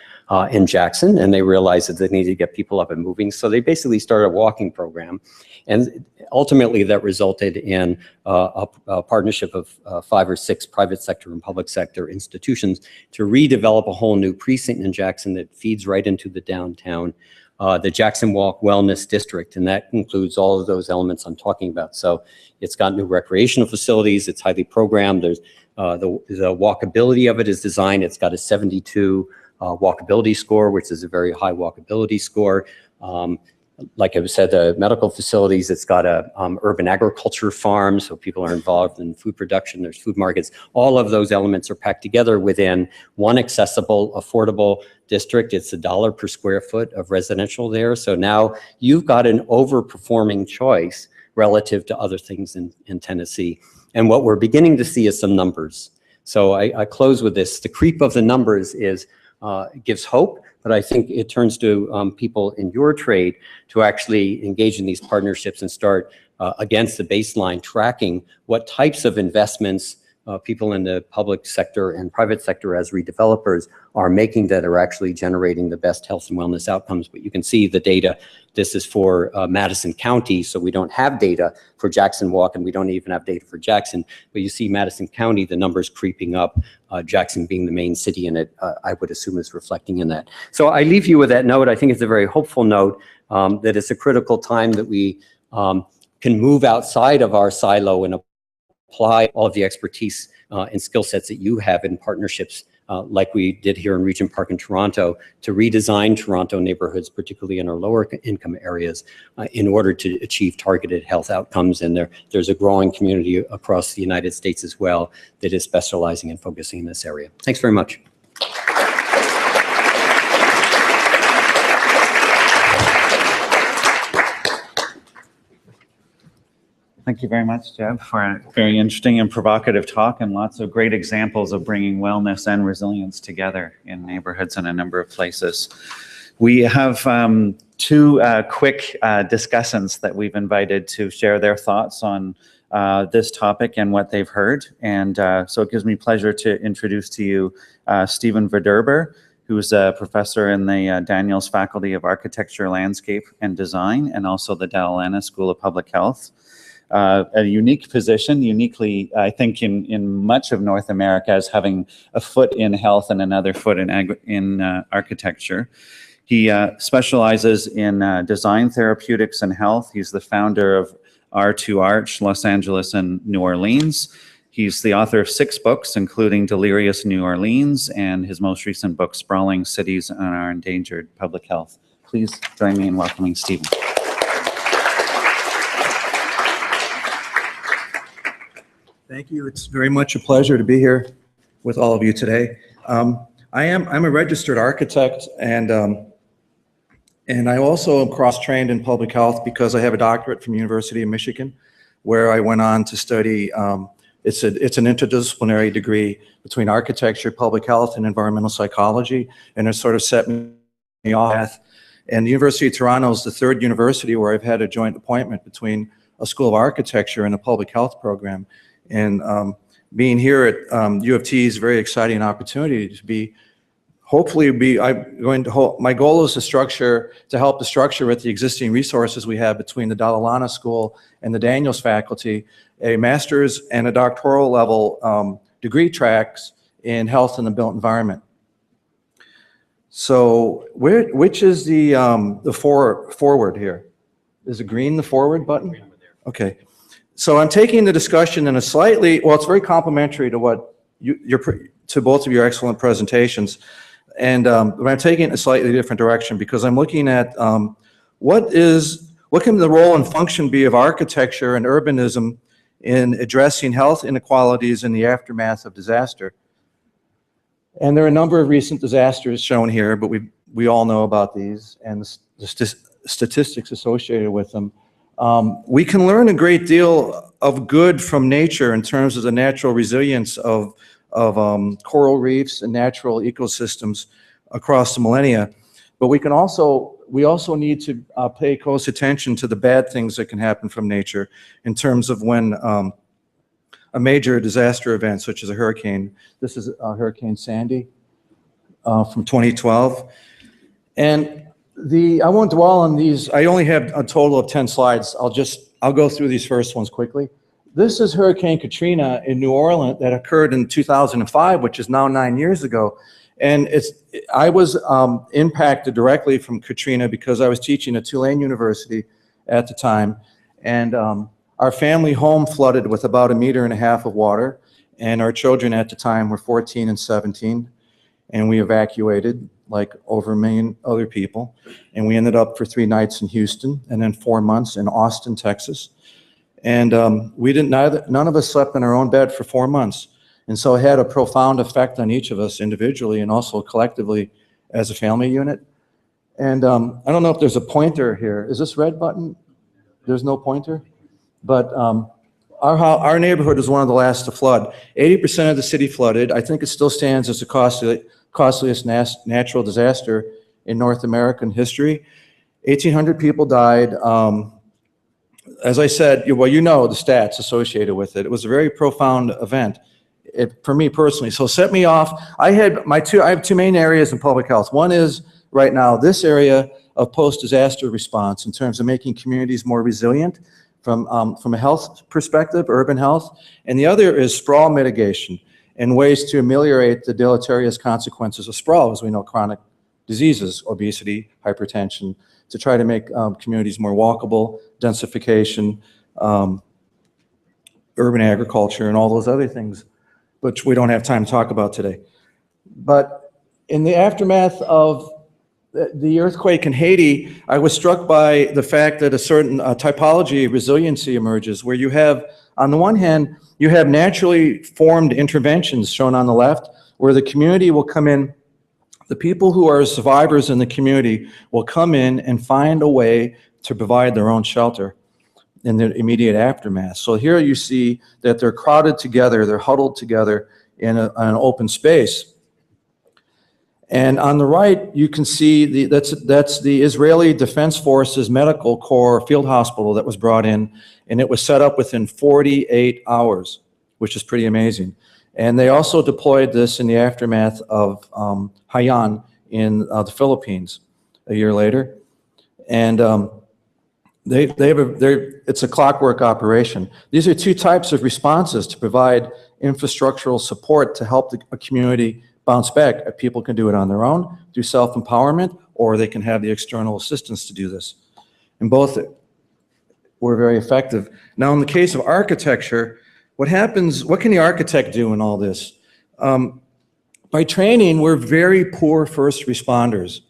in Jackson, and they realized that they needed to get people up and moving. So they basically started a walking program, and ultimately that resulted in a partnership of 5 or 6 private sector and public sector institutions to redevelop a whole new precinct in Jackson that feeds right into the downtown, the Jackson Walk Wellness District, and that includes all of those elements I'm talking about. So it's got new recreational facilities, it's highly programmed, there's the walkability of it is designed, it's got a 72 walkability score, which is a very high walkability score. Like I said, the medical facilities, it's got a urban agriculture farm, so people are involved in food production, there's food markets. All of those elements are packed together within one accessible, affordable district. It's $1 per square foot of residential there. So now you've got an overperforming choice relative to other things in Tennessee. And what we're beginning to see is some numbers. So I close with this. The creep of the numbers gives hope, but I think it turns to people in your trade to actually engage in these partnerships and start against the baseline tracking what types of investments people in the public sector and private sector as redevelopers are making that are actually generating the best health and wellness outcomes. But you can see the data. This is for Madison County, so we don't have data for Jackson Walk, and we don't even have data for Jackson. But you see Madison County, the numbers creeping up, Jackson being the main city in it, I would assume is reflecting in that. So I leave you with that note. I think it's a very hopeful note that it's a critical time that we can move outside of our silo and apply all of the expertise and skill sets that you have in partnerships like we did here in Regent Park in Toronto to redesign Toronto neighborhoods, particularly in our lower income areas, in order to achieve targeted health outcomes. And there's a growing community across the United States as well that is specializing and focusing in this area. Thanks very much. Thank you very much, Jeb, for a very interesting and provocative talk and lots of great examples of bringing wellness and resilience together in neighborhoods in a number of places. We have 2 quick discussants that we've invited to share their thoughts on this topic and what they've heard. And so it gives me pleasure to introduce to you Stephen Verderber, who's a professor in the Daniels Faculty of Architecture, Landscape, and Design, and also the Dalla Lana School of Public Health. A unique position, uniquely, I think, in much of North America, as having a foot in health and another foot in architecture. He specializes in design therapeutics and health. He's the founder of R2Arch, Los Angeles and New Orleans. He's the author of 6 books, including Delirious New Orleans, and his most recent book, Sprawling Cities and Our Endangered Public Health. please join me in welcoming Stephen. Thank you. It's very much a pleasure to be here with all of you today. I'm a registered architect, and I also am cross-trained in public health because I have a doctorate from University of Michigan, where I went on to study. It's an interdisciplinary degree between architecture, public health, and environmental psychology, and it sort of set me off. And the University of Toronto is the third university where I've had a joint appointment between a School of Architecture and a public health program. And being here at U of T is a very exciting opportunity to be, my goal is to help the structure with the existing resources we have between the Dalla Lana School and the Daniels faculty, a master's and a doctoral level degree tracks in health and the built environment. So which is the forward here? Is it green, the forward button? Okay. So I'm taking the discussion in a slightly, well, it's very complimentary to what to both of your excellent presentations. And but I'm taking it in a slightly different direction because I'm looking at what can the role and function be of architecture and urbanism in addressing health inequalities in the aftermath of disaster. And there are a number of recent disasters shown here, but we all know about these and the statistics associated with them. We can learn a great deal of good from nature in terms of the natural resilience of coral reefs and natural ecosystems across the millennia. But we also need to pay close attention to the bad things that can happen from nature in terms of when a major disaster event, such as a hurricane. This is Hurricane Sandy from 2012. And I won't dwell on these. I only have a total of 10 slides. I'll go through these first ones quickly. This is Hurricane Katrina in New Orleans that occurred in 2005, which is now 9 years ago. And I was impacted directly from Katrina because I was teaching at Tulane University at the time. And our family home flooded with about 1.5 meters of water. And our children at the time were 14 and 17. And we evacuated like over 1 million other people. And we ended up for 3 nights in Houston and then 4 months in Austin, Texas. And none of us slept in our own bed for 4 months. And so it had a profound effect on each of us individually and also collectively as a family unit. And I don't know if there's a pointer here. Is this red button? There's no pointer? But our neighborhood was one of the last to flood. 80% of the city flooded. I think it still stands as the costliest natural disaster in North American history. 1,800 people died. As I said, well, you know the stats associated with it. It was a very profound event for me personally. So set me off. I have two main areas in public health. One is right now this area of post-disaster response in terms of making communities more resilient from a health perspective, urban health. And the other is sprawl mitigation and ways to ameliorate the deleterious consequences of sprawl, as we know, chronic diseases, obesity, hypertension, to try to make communities more walkable, densification, urban agriculture, and all those other things, which we don't have time to talk about today. But in the aftermath of the earthquake in Haiti, I was struck by the fact that a certain typology of resiliency emerges, where you have, on the one hand, you have naturally formed interventions shown on the left, where the community will come in. The people who are survivors in the community will come in and find a way to provide their own shelter in the immediate aftermath. So here you see that they're crowded together, they're huddled together in an open space. And on the right, you can see that's the Israeli Defense Forces Medical Corps field hospital that was brought in, and it was set up within 48 hours, which is pretty amazing. And they also deployed this in the aftermath of Haiyan in the Philippines a year later. And it's a clockwork operation. These are two types of responses to provide infrastructural support to help a community bounce back. People can do it on their own through self-empowerment, or they can have the external assistance to do this. And both were very effective. Now, in the case of architecture, what can the architect do in all this? By training, we're very poor first responders.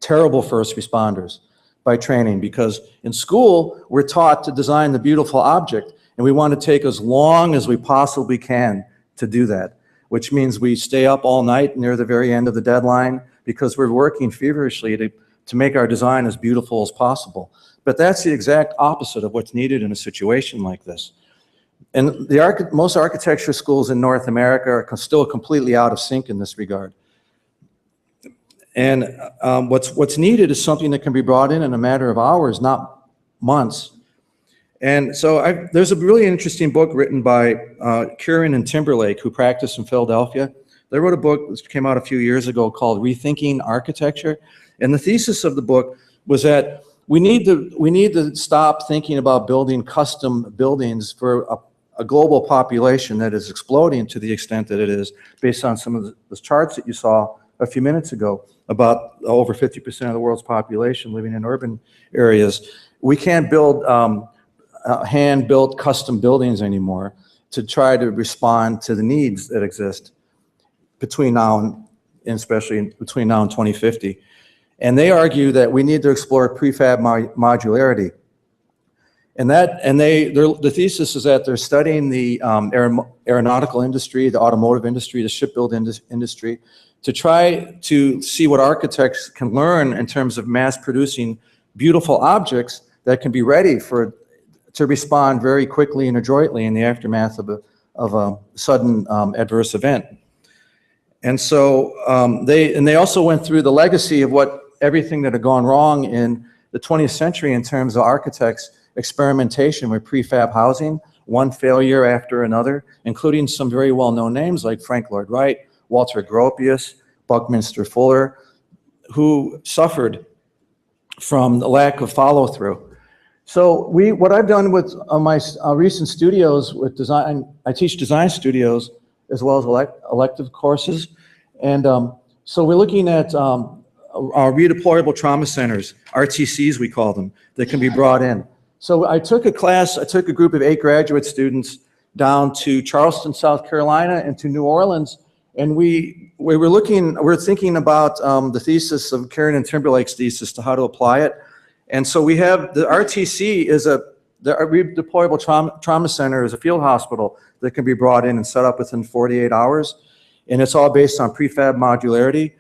terrible first responders by training, because in school, we're taught to design the beautiful object, and we want to take as long as we possibly can to do that, which means we stay up all night near the very end of the deadline because we're working feverishly to make our design as beautiful as possible. But that's the exact opposite of what's needed in a situation like this. And most architecture schools in North America are still completely out of sync in this regard. And what's needed is something that can be brought in a matter of hours, not months. And so there's a really interesting book written by Curran and Timberlake, who practice in Philadelphia. They wrote a book that came out a few years ago called Rethinking Architecture. And the thesis of the book was that we need to stop thinking about building custom buildings for a global population that is exploding to the extent that it is, based on some of the charts that you saw a few minutes ago about over 50% of the world's population living in urban areas. We can't build hand-built custom buildings anymore to try to respond to the needs that exist between now and especially between now and 2050. And they argue that we need to explore prefab modularity. And the thesis is that they're studying the aeronautical industry, the automotive industry, the shipbuilding industry, to try to see what architects can learn in terms of mass producing beautiful objects that can be ready to respond very quickly and adroitly in the aftermath of a sudden adverse event. And so they also went through the legacy of everything that had gone wrong in the 20th century in terms of architects' experimentation with prefab housing, one failure after another, including some very well-known names like Frank Lloyd Wright, Walter Gropius, Buckminster Fuller, who suffered from the lack of follow-through. So what I've done with my recent studios with design, I teach design studios as well as elective courses. And so we're looking at our redeployable trauma centers, RTCs we call them, that can be brought in. So I took a group of 8 graduate students down to Charleston, South Carolina, and to New Orleans. And we're thinking about the thesis of Curran and Timberlake's thesis to how to apply it. And so we have the RTC the redeployable trauma center is a field hospital that can be brought in and set up within 48 hours. And it's all based on prefab modularity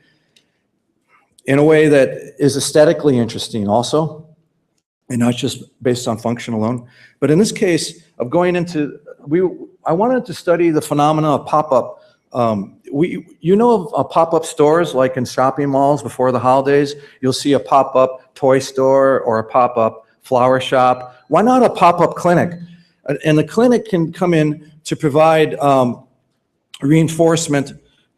in a way that is aesthetically interesting also, and not just based on function alone. But in this case of going into, I wanted to study the phenomena of pop-up. You know of pop-up stores like in shopping malls before the holidays? You'll see a pop-up toy store or a pop-up flower shop. Why not a pop-up clinic? And the clinic can come in to provide reinforcement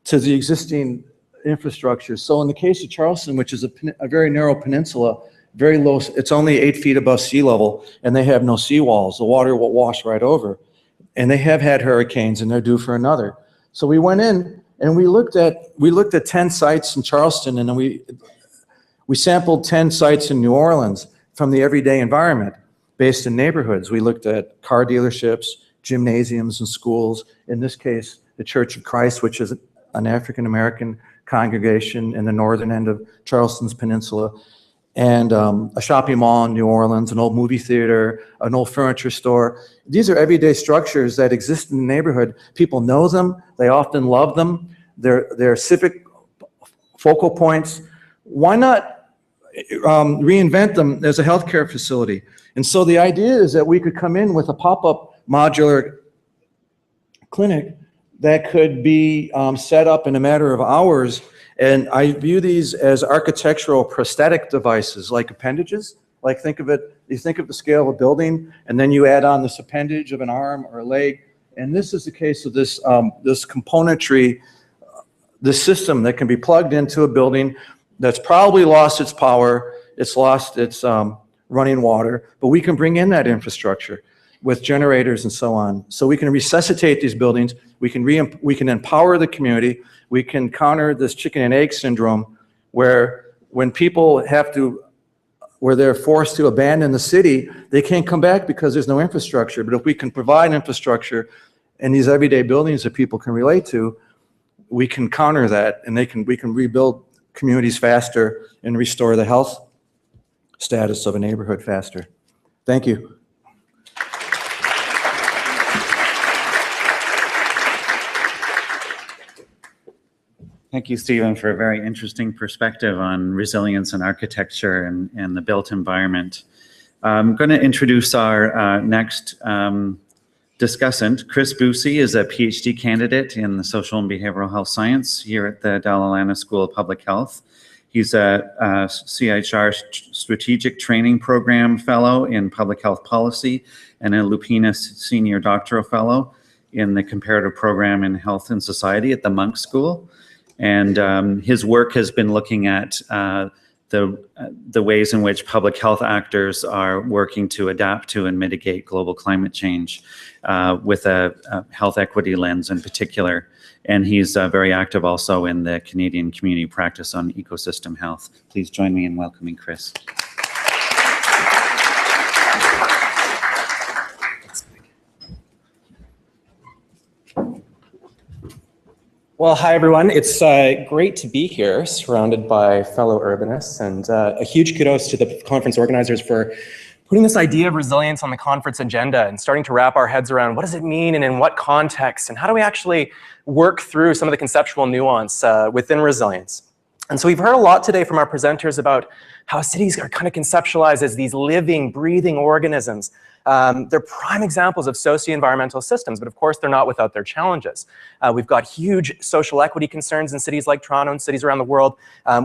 to the existing infrastructure. So in the case of Charleston, which is a very narrow peninsula, very low, it's only 8 feet above sea level, and they have no seawalls. The water will wash right over. And they have had hurricanes, and they're due for another. So we went in and we looked at 10 sites in Charleston, and then we sampled 10 sites in New Orleans from the everyday environment based in neighborhoods. We looked at car dealerships, gymnasiums, and schools. In this case, the Church of Christ, which is an African-American congregation in the northern end of Charleston's peninsula, and a shopping mall in New Orleans, an old movie theater, an old furniture store. These are everyday structures that exist in the neighborhood. People know them. They often love them. They're civic focal points. Why not reinvent them as a healthcare facility? And so the idea is that we could come in with a pop-up modular clinic that could be set up in a matter of hours. And I view these as architectural prosthetic devices, like appendages. Like you think of the scale of a building, and then you add on this appendage of an arm or a leg. And this is the case of this componentry, this system that can be plugged into a building that's probably lost its power, it's lost its running water, but we can bring in that infrastructure with generators and so on. So we can resuscitate these buildings, we can empower the community, we can counter this chicken and egg syndrome where when people where they're forced to abandon the city, they can't come back because there's no infrastructure. But if we can provide infrastructure in these everyday buildings that people can relate to, we can counter that, and we can rebuild communities faster and restore the health status of a neighborhood faster. Thank you. Thank you, Stephen, for a very interesting perspective on resilience and architecture and the built environment. I'm going to introduce our next discussant. Chris Boucy is a PhD candidate in the social and behavioral health science here at the Dalla Lana School of Public Health. He's a CHR Strategic Training Program Fellow in Public Health Policy and a Lupina Senior Doctoral Fellow in the Comparative Program in Health and Society at the Munk School. And his work has been looking at the ways in which public health actors are working to adapt to and mitigate global climate change with a health equity lens in particular. And he's very active also in the Canadian Community Practice on Ecosystem Health. Please join me in welcoming Chris. Well, hi everyone. It's great to be here, surrounded by fellow urbanists, and a huge kudos to the conference organizers for putting this idea of resilience on the conference agenda and starting to wrap our heads around what does it mean and in what context, and how do we actually work through some of the conceptual nuance within resilience. And so we've heard a lot today from our presenters about how cities are kind of conceptualized as these living, breathing organisms. They're prime examples of socio-environmental systems, but of course they're not without their challenges. We've got huge social equity concerns in cities like Toronto and cities around the world.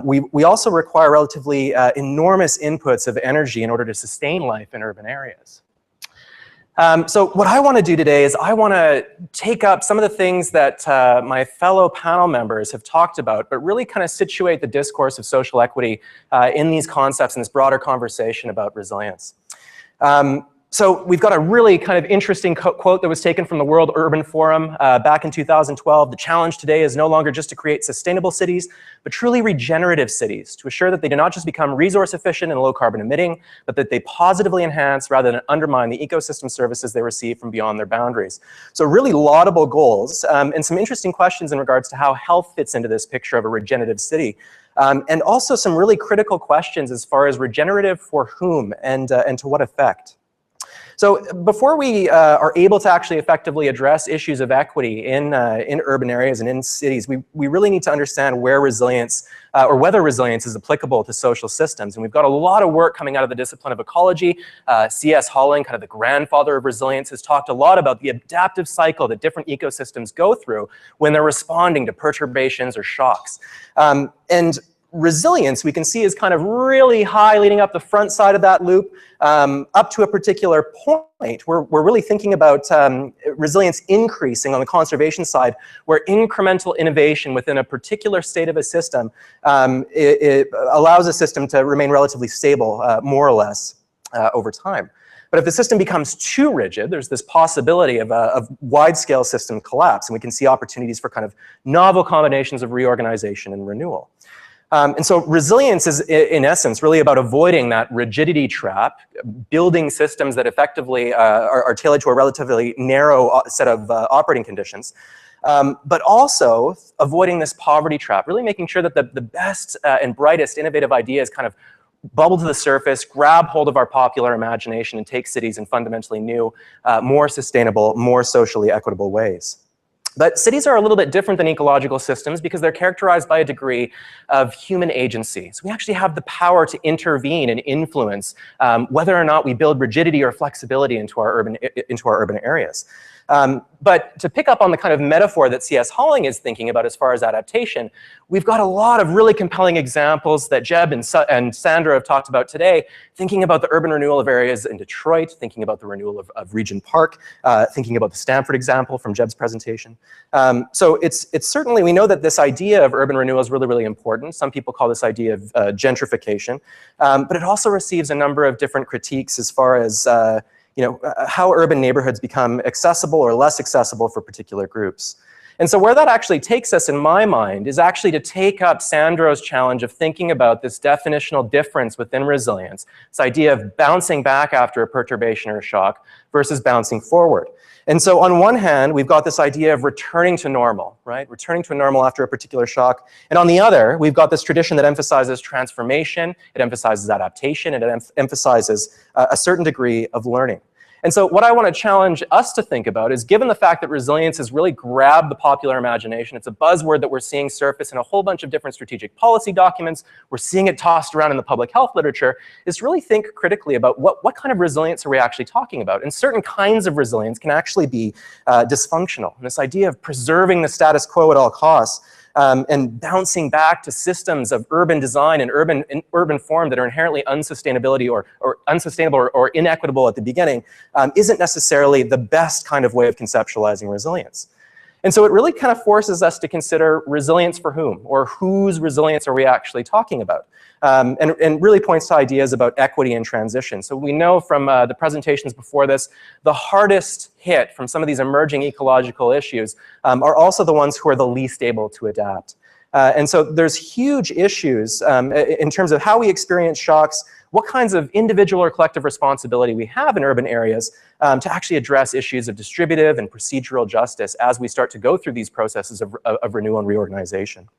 We also require relatively enormous inputs of energy in order to sustain life in urban areas. So what I want to do today is I want to take up some of the things that my fellow panel members have talked about, but really kind of situate the discourse of social equity in these concepts and this broader conversation about resilience. So we've got a really kind of interesting quote that was taken from the World Urban Forum back in 2012. The challenge today is no longer just to create sustainable cities, but truly regenerative cities to assure that they do not just become resource efficient and low carbon emitting, but that they positively enhance rather than undermine the ecosystem services they receive from beyond their boundaries. So really laudable goals and some interesting questions in regards to how health fits into this picture of a regenerative city. And also some really critical questions as far as regenerative for whom and to what effect. So before we are able to actually effectively address issues of equity in urban areas and in cities, we really need to understand where resilience or whether resilience is applicable to social systems. And we've got a lot of work coming out of the discipline of ecology. C.S. Halling, kind of the grandfather of resilience, has talked a lot about the adaptive cycle that different ecosystems go through when they're responding to perturbations or shocks. And resilience, we can see, is kind of really high leading up the front side of that loop up to a particular point. We're really thinking about resilience increasing on the conservation side, where incremental innovation within a particular state of a system it allows a system to remain relatively stable, more or less, over time. But if the system becomes too rigid, there's this possibility of wide-scale system collapse, and we can see opportunities for kind of novel combinations of reorganization and renewal. And so resilience is, in essence, really about avoiding that rigidity trap, building systems that effectively are tailored to a relatively narrow set of operating conditions, but also avoiding this poverty trap, really making sure that the best and brightest innovative ideas kind of bubble to the surface, grab hold of our popular imagination, and take cities in fundamentally new, more sustainable, more socially equitable ways. But cities are a little bit different than ecological systems because they're characterized by a degree of human agency. So we actually have the power to intervene and influence whether or not we build rigidity or flexibility into our urban areas. But to pick up on the kind of metaphor that C.S. Halling is thinking about as far as adaptation, we've got a lot of really compelling examples that Jeb and Sandra have talked about today, thinking about the urban renewal of areas in Detroit, thinking about the renewal of Regent Park, thinking about the Stanford example from Jeb's presentation. So it's certainly, we know that this idea of urban renewal is really, really important. Some people call this idea of gentrification, but it also receives a number of different critiques as far as how urban neighborhoods become accessible or less accessible for particular groups. And so where that actually takes us, in my mind, is actually to take up Sandro's challenge of thinking about this definitional difference within resilience, this idea of bouncing back after a perturbation or a shock versus bouncing forward. And so on one hand, we've got this idea of returning to normal, right? Returning to normal after a particular shock. And on the other, we've got this tradition that emphasizes transformation, it emphasizes adaptation, and it emphasizes a certain degree of learning. And so what I want to challenge us to think about is, given the fact that resilience has really grabbed the popular imagination, it's a buzzword that we're seeing surface in a whole bunch of different strategic policy documents, we're seeing it tossed around in the public health literature, is to really think critically about what kind of resilience are we actually talking about. And certain kinds of resilience can actually be dysfunctional. And this idea of preserving the status quo at all costs, and bouncing back to systems of urban design and urban form that are inherently unsustainable or inequitable at the beginning isn't necessarily the best kind of way of conceptualizing resilience. And so it really kind of forces us to consider resilience for whom, or whose resilience are we actually talking about? And really points to ideas about equity and transition. So we know from the presentations before this, the hardest hit from some of these emerging ecological issues are also the ones who are the least able to adapt. And so there's huge issues in terms of how we experience shocks, what kinds of individual or collective responsibility we have in urban areas to actually address issues of distributive and procedural justice as we start to go through these processes of renewal and reorganization.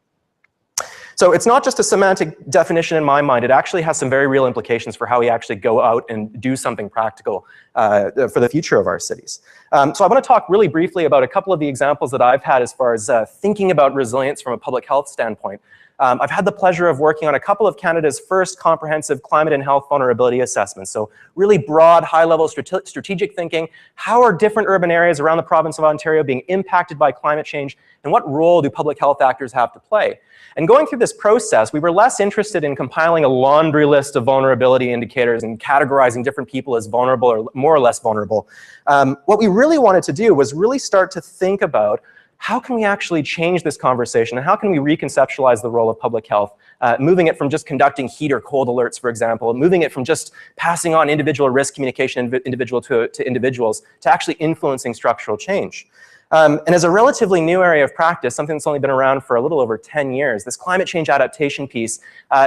So it's not just a semantic definition in my mind, it actually has some very real implications for how we actually go out and do something practical for the future of our cities. So I want to talk really briefly about a couple of the examples that I've had as far as thinking about resilience from a public health standpoint. I've had the pleasure of working on a couple of Canada's first comprehensive climate and health vulnerability assessments. So really broad, high-level strategic thinking. How are different urban areas around the province of Ontario being impacted by climate change? And what role do public health actors have to play? And going through this process, we were less interested in compiling a laundry list of vulnerability indicators and categorizing different people as vulnerable or more or less vulnerable. What we really wanted to do was really start to think about how can we actually change this conversation, and how can we reconceptualize the role of public health, moving it from just conducting heat or cold alerts, for example, moving it from just passing on individual risk communication individual to individuals, to actually influencing structural change. And as a relatively new area of practice, something that's only been around for a little over 10 years, this climate change adaptation piece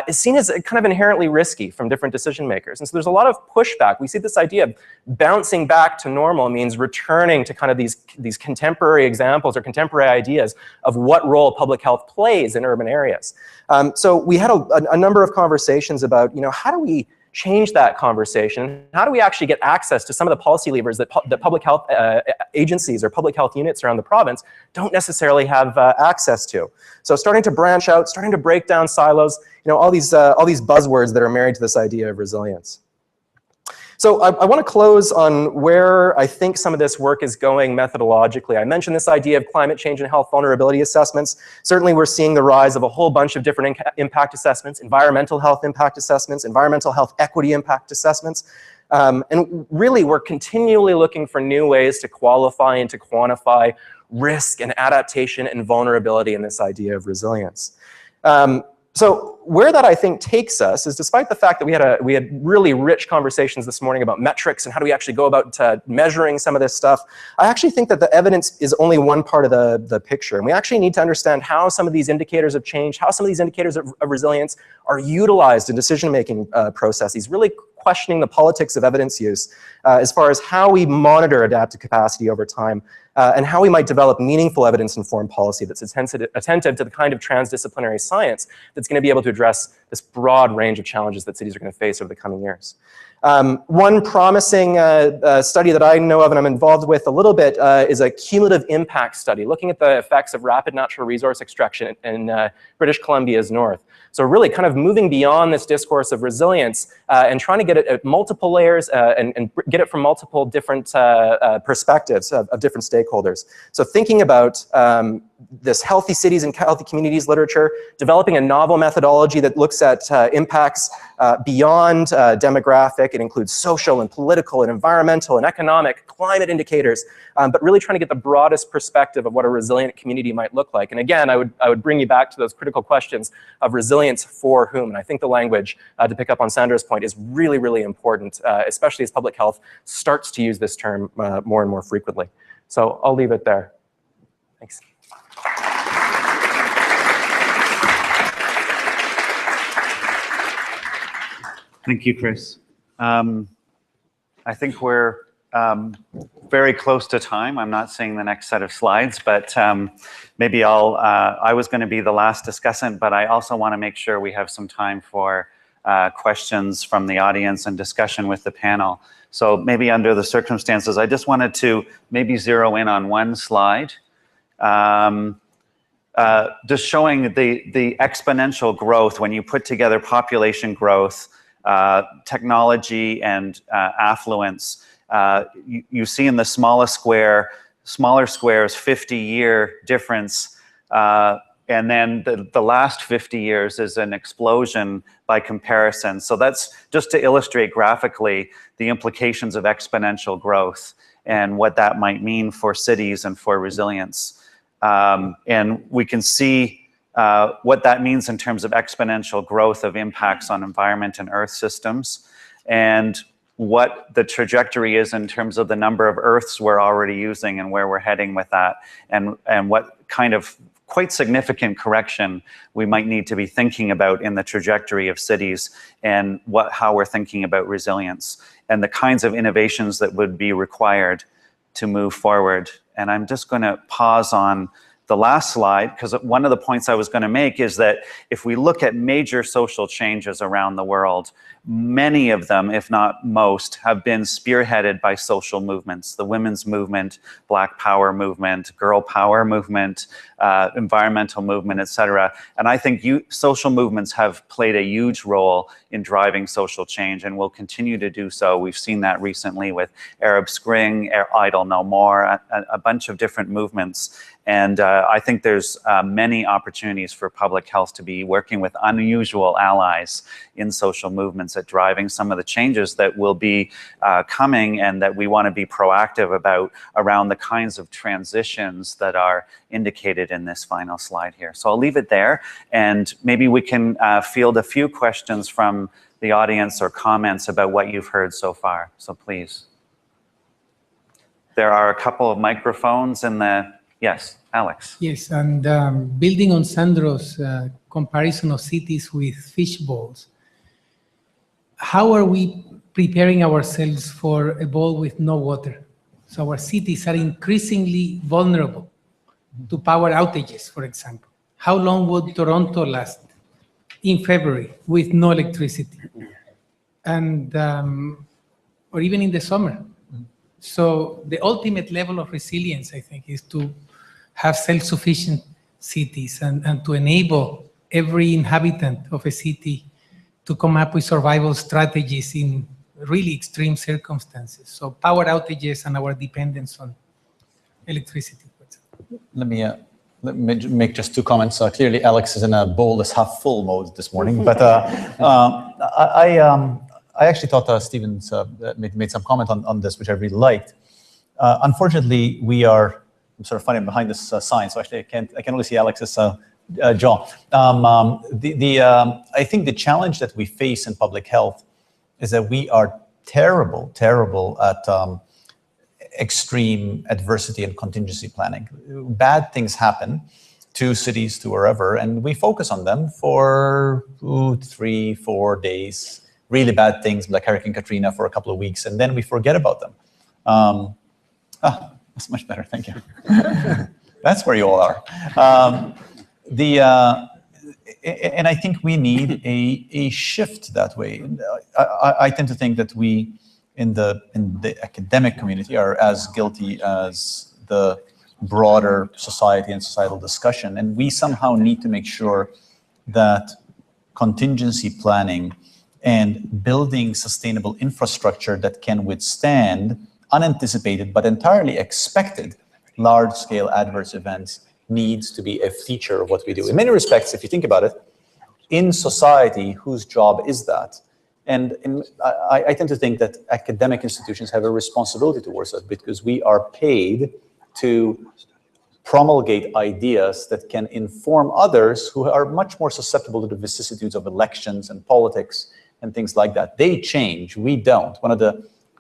is seen as kind of inherently risky from different decision makers. And so there's a lot of pushback. We see this idea of bouncing back to normal means returning to kind of these contemporary examples or contemporary ideas of what role public health plays in urban areas. So we had a number of conversations about, how do we change that conversation? How do we actually get access to some of the policy levers that public health agencies or public health units around the province don't necessarily have access to? So starting to branch out, starting to break down silos, all these buzzwords that are married to this idea of resilience. So I want to close on where I think some of this work is going methodologically. I mentioned this idea of climate change and health vulnerability assessments. Certainly we're seeing the rise of a whole bunch of different impact assessments, environmental health impact assessments, environmental health equity impact assessments. And really we're continually looking for new ways to qualify and to quantify risk and adaptation and vulnerability in this idea of resilience. So where that I think takes us is, despite the fact that we had really rich conversations this morning about metrics and how do we actually go about measuring some of this stuff, I actually think that the evidence is only one part of the picture. And we actually need to understand how some of these indicators of change, how some of these indicators of resilience are utilized in decision-making processes, really questioning the politics of evidence use as far as how we monitor adaptive capacity over time, and how we might develop meaningful evidence-informed policy that's attentive to the kind of transdisciplinary science that's going to be able to address this broad range of challenges that cities are going to face over the coming years. One promising study that I know of and I'm involved with a little bit is a cumulative impact study looking at the effects of rapid natural resource extraction in British Columbia's north. So really kind of moving beyond this discourse of resilience and trying to get it at multiple layers and get it from multiple different perspectives of different stakeholders. So thinking about this healthy cities and healthy communities literature, developing a novel methodology that looks at impacts beyond demographic. It includes social and political and environmental and economic climate indicators, but really trying to get the broadest perspective of what a resilient community might look like. And again, I would bring you back to those critical questions of resilience for whom. And I think the language, to pick up on Sandra's point, is really, really important, especially as public health starts to use this term more and more frequently. So I'll leave it there. Thanks. Thank you, Chris. I think we're very close to time. I'm not seeing the next set of slides, but maybe I was going to be the last discussant, but I also want to make sure we have some time for questions from the audience and discussion with the panel. So maybe under the circumstances, I just wanted to maybe zero in on one slide, just showing the exponential growth when you put together population growth, technology, and affluence. You see in the smaller squares, 50-year difference, and then the last 50 years is an explosion by comparison. So that's just to illustrate graphically the implications of exponential growth and what that might mean for cities and for resilience. And we can see what that means in terms of exponential growth of impacts on environment and earth systems, and what the trajectory is in terms of the number of earths we're already using and where we're heading with that, and what kind of quite significant correction we might need to be thinking about in the trajectory of cities, and how we're thinking about resilience and the kinds of innovations that would be required to move forward. And I'm just going to pause on the last slide, because one of the points I was going to make is that if we look at major social changes around the world, many of them, if not most, have been spearheaded by social movements. The women's movement, Black Power movement, girl power movement, environmental movement, etc. And I think social movements have played a huge role in driving social change and will continue to do so. We've seen that recently with Arab Spring, Idle No More, a bunch of different movements. And I think there's many opportunities for public health to be working with unusual allies in social movements at driving some of the changes that will be coming, and that we want to be proactive about around the kinds of transitions that are indicated in this final slide here. So I'll leave it there, and maybe we can field a few questions from the audience or comments about what you've heard so far. So please. There are a couple of microphones in the... Yes, Alex. Yes, and building on Sandro's comparison of cities with fish bowls, how are we preparing ourselves for a bowl with no water? So our cities are increasingly vulnerable to power outages, for example. How long would Toronto last in February with no electricity? And, or even in the summer. So the ultimate level of resilience, I think, is to have self-sufficient cities and to enable every inhabitant of a city to come up with survival strategies in really extreme circumstances. So power outages and our dependence on electricity. Let me make just two comments. Clearly, Alex is in a bowl is half full mode this morning, but I actually thought Stevens made some comment on this, which I really liked. Unfortunately, I'm sort of finding behind this sign, so actually I can only see Alex's jaw. I think the challenge that we face in public health is that we are terrible at extreme adversity and contingency planning. Bad things happen to cities, to wherever, and we focus on them for 2, 3, 4 days. Really bad things like Hurricane Katrina for a couple of weeks, and then we forget about them. That's much better, thank you. That's where you all are. And I think we need a shift that way. I tend to think that we, in the academic community, are as guilty as the broader society and societal discussion, and we somehow need to make sure that contingency planning and building sustainable infrastructure that can withstand unanticipated but entirely expected large-scale adverse events needs to be a feature of what we do. In many respects, if you think about it, in society, whose job is that? And I tend to think that academic institutions have a responsibility towards us, because we are paid to promulgate ideas that can inform others who are much more susceptible to the vicissitudes of elections and politics and things like that. They change, we don't.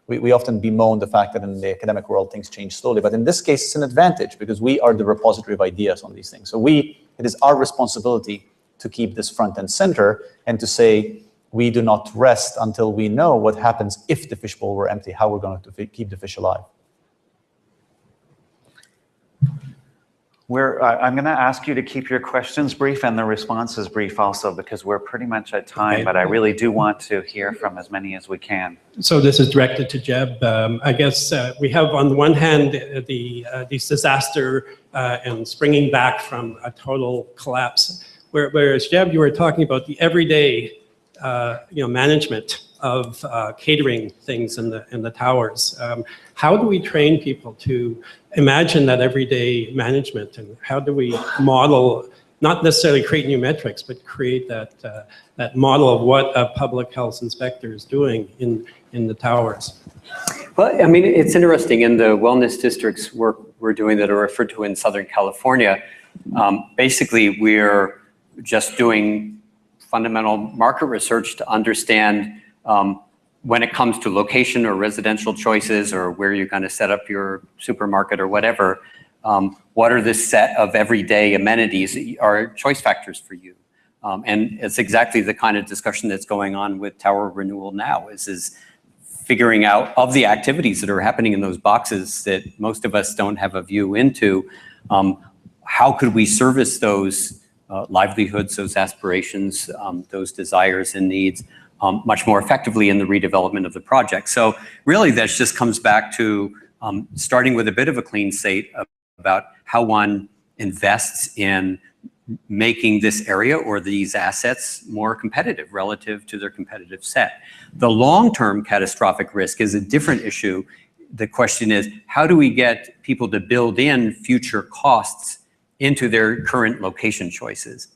We often bemoan the fact that in the academic world things change slowly, but in this case it's an advantage because we are the repository of ideas on these things. So it is our responsibility to keep this front and center and to say, we do not rest until we know what happens if the fishbowl were empty, how we're going to keep the fish alive. I'm going to ask you to keep your questions brief and the responses brief also, because we're pretty much at time, Okay. but I really do want to hear from as many as we can. So this is directed to Jeb. I guess we have on the one hand these disaster and springing back from a total collapse, whereas Jeb, you were talking about the everyday management of catering things in the towers. How do we train people to imagine that everyday management, and how do we model, not necessarily create new metrics, but create that model of what a public health inspector is doing in the towers? Well, I mean, it's interesting in the wellness districts work we're doing that are referred to in Southern California. Basically, we're just doing fundamental market research to understand when it comes to location or residential choices or where you're going to set up your supermarket or whatever, what are the set of everyday amenities that are choice factors for you? And it's exactly the kind of discussion that's going on with tower renewal now, is figuring out of the activities that are happening in those boxes that most of us don't have a view into, how could we service those livelihoods, those aspirations, those desires and needs much more effectively in the redevelopment of the project. So really that just comes back to starting with a bit of a clean slate about how one invests in making this area or these assets more competitive relative to their competitive set. The long-term catastrophic risk is a different issue. The question is, how do we get people to build in future costs into their current location choices?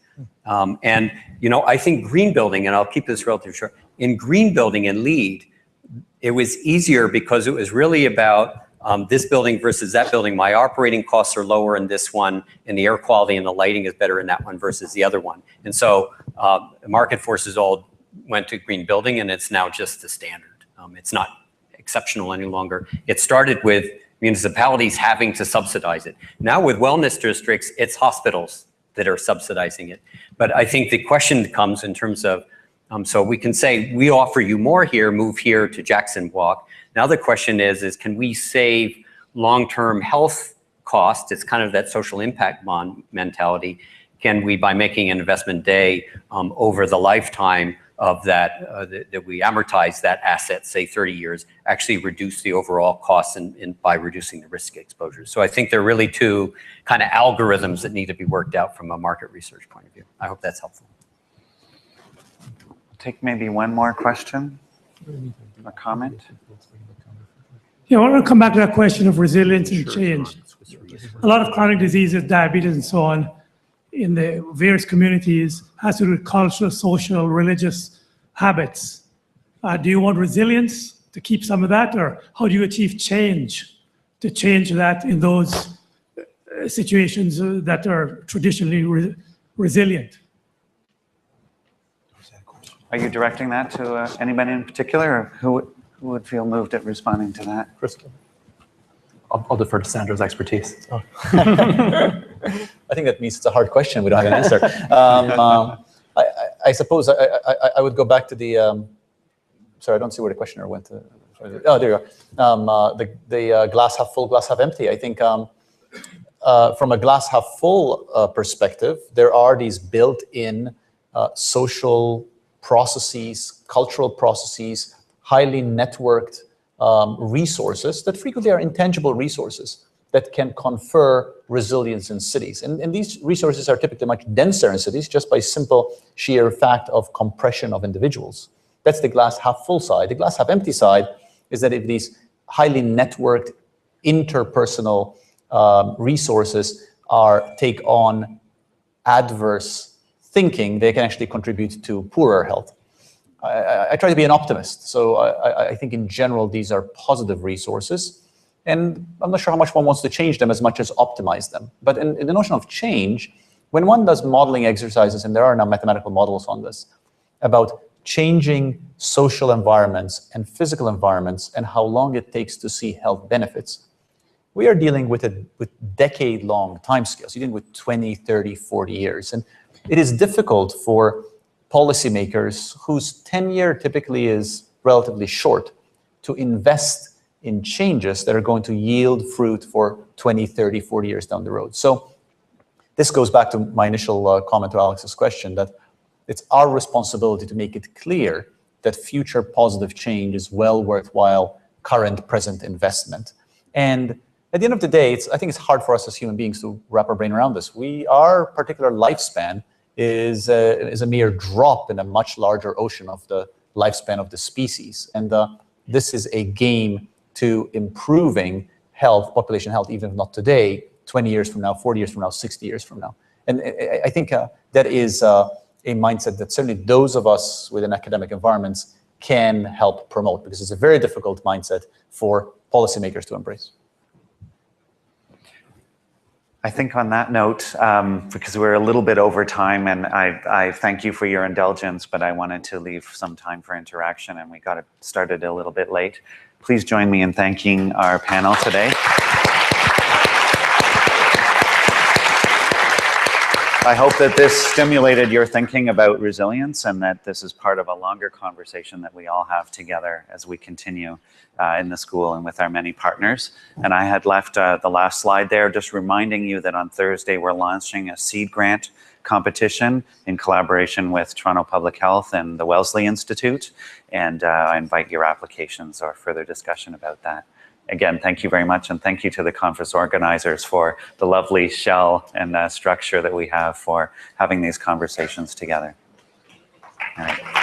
And I think green building, and I'll keep this relatively short, in green building and LEED, it was easier because it was really about this building versus that building. My operating costs are lower in this one, and the air quality and the lighting is better in that one versus the other one. And so the market forces all went to green building, and it's now just the standard. It's not exceptional any longer. It started with municipalities having to subsidize it. Now with wellness districts, it's hospitals that are subsidizing it. But I think the question comes in terms of, so we can say, we offer you more here, move here to Jackson Walk. Now the question is can we save long-term health costs? It's kind of that social impact bond mentality. Can we, by making an investment day over the lifetime of that we amortize that asset, say 30 years, actually reduce the overall costs and by reducing the risk exposure. So I think there are really two kind of algorithms that need to be worked out from a market research point of view. I hope that's helpful. Take maybe one more question, a comment. Yeah, I want to come back to that question of resilience and change. A lot of chronic diseases, diabetes and so on, in the various communities has to do with cultural, social, religious habits. Do you want resilience to keep some of that, or how do you achieve change to change that in those situations that are traditionally resilient? Are you directing that to anybody in particular, or who would feel moved at responding to that? Crystal? I'll defer to Sandra's expertise. Oh. I think that means it's a hard question. We don't have an answer. I suppose I would go back to the. Sorry, I don't see where the questioner went. Oh, there you go. The glass half full, glass half empty. I think from a glass half full perspective, there are these built-in social processes, cultural processes, highly networked resources that frequently are intangible resources that can confer resilience in cities. And these resources are typically much denser in cities just by simple sheer fact of compression of individuals. That's the glass half full side. The glass half empty side is that if these highly networked interpersonal resources take on adverse thinking, they can actually contribute to poorer health. I try to be an optimist, so I think in general these are positive resources, and I'm not sure how much one wants to change them as much as optimize them. But in the notion of change, when one does modeling exercises, and there are now mathematical models on this, about changing social environments and physical environments and how long it takes to see health benefits, we are dealing with decade-long timescales. You're dealing with 20, 30, 40 years. And it is difficult for policymakers whose tenure typically is relatively short to invest in changes that are going to yield fruit for 20, 30, 40 years down the road. So this goes back to my initial comment to Alex's question, that it's our responsibility to make it clear that future positive change is well worthwhile current, present investment. And at the end of the day, I think it's hard for us as human beings to wrap our brain around this. Our particular lifespan is a mere drop in a much larger ocean of the lifespan of the species. And this is a game to improving health, population health, even if not today, 20 years from now, 40 years from now, 60 years from now. And I think that is a mindset that certainly those of us within academic environments can help promote, because it's a very difficult mindset for policymakers to embrace. I think on that note, because we're a little bit over time, and I thank you for your indulgence, but I wanted to leave some time for interaction, and we got it started a little bit late. Please join me in thanking our panel today. I hope that this stimulated your thinking about resilience, and that this is part of a longer conversation that we all have together as we continue in the school and with our many partners. And I had left the last slide there, just reminding you that on Thursday we're launching a seed grant competition in collaboration with Toronto Public Health and the Wellesley Institute. And I invite your applications or further discussion about that. Again, thank you very much, and thank you to the conference organizers for the lovely shell and structure that we have for having these conversations together. All right.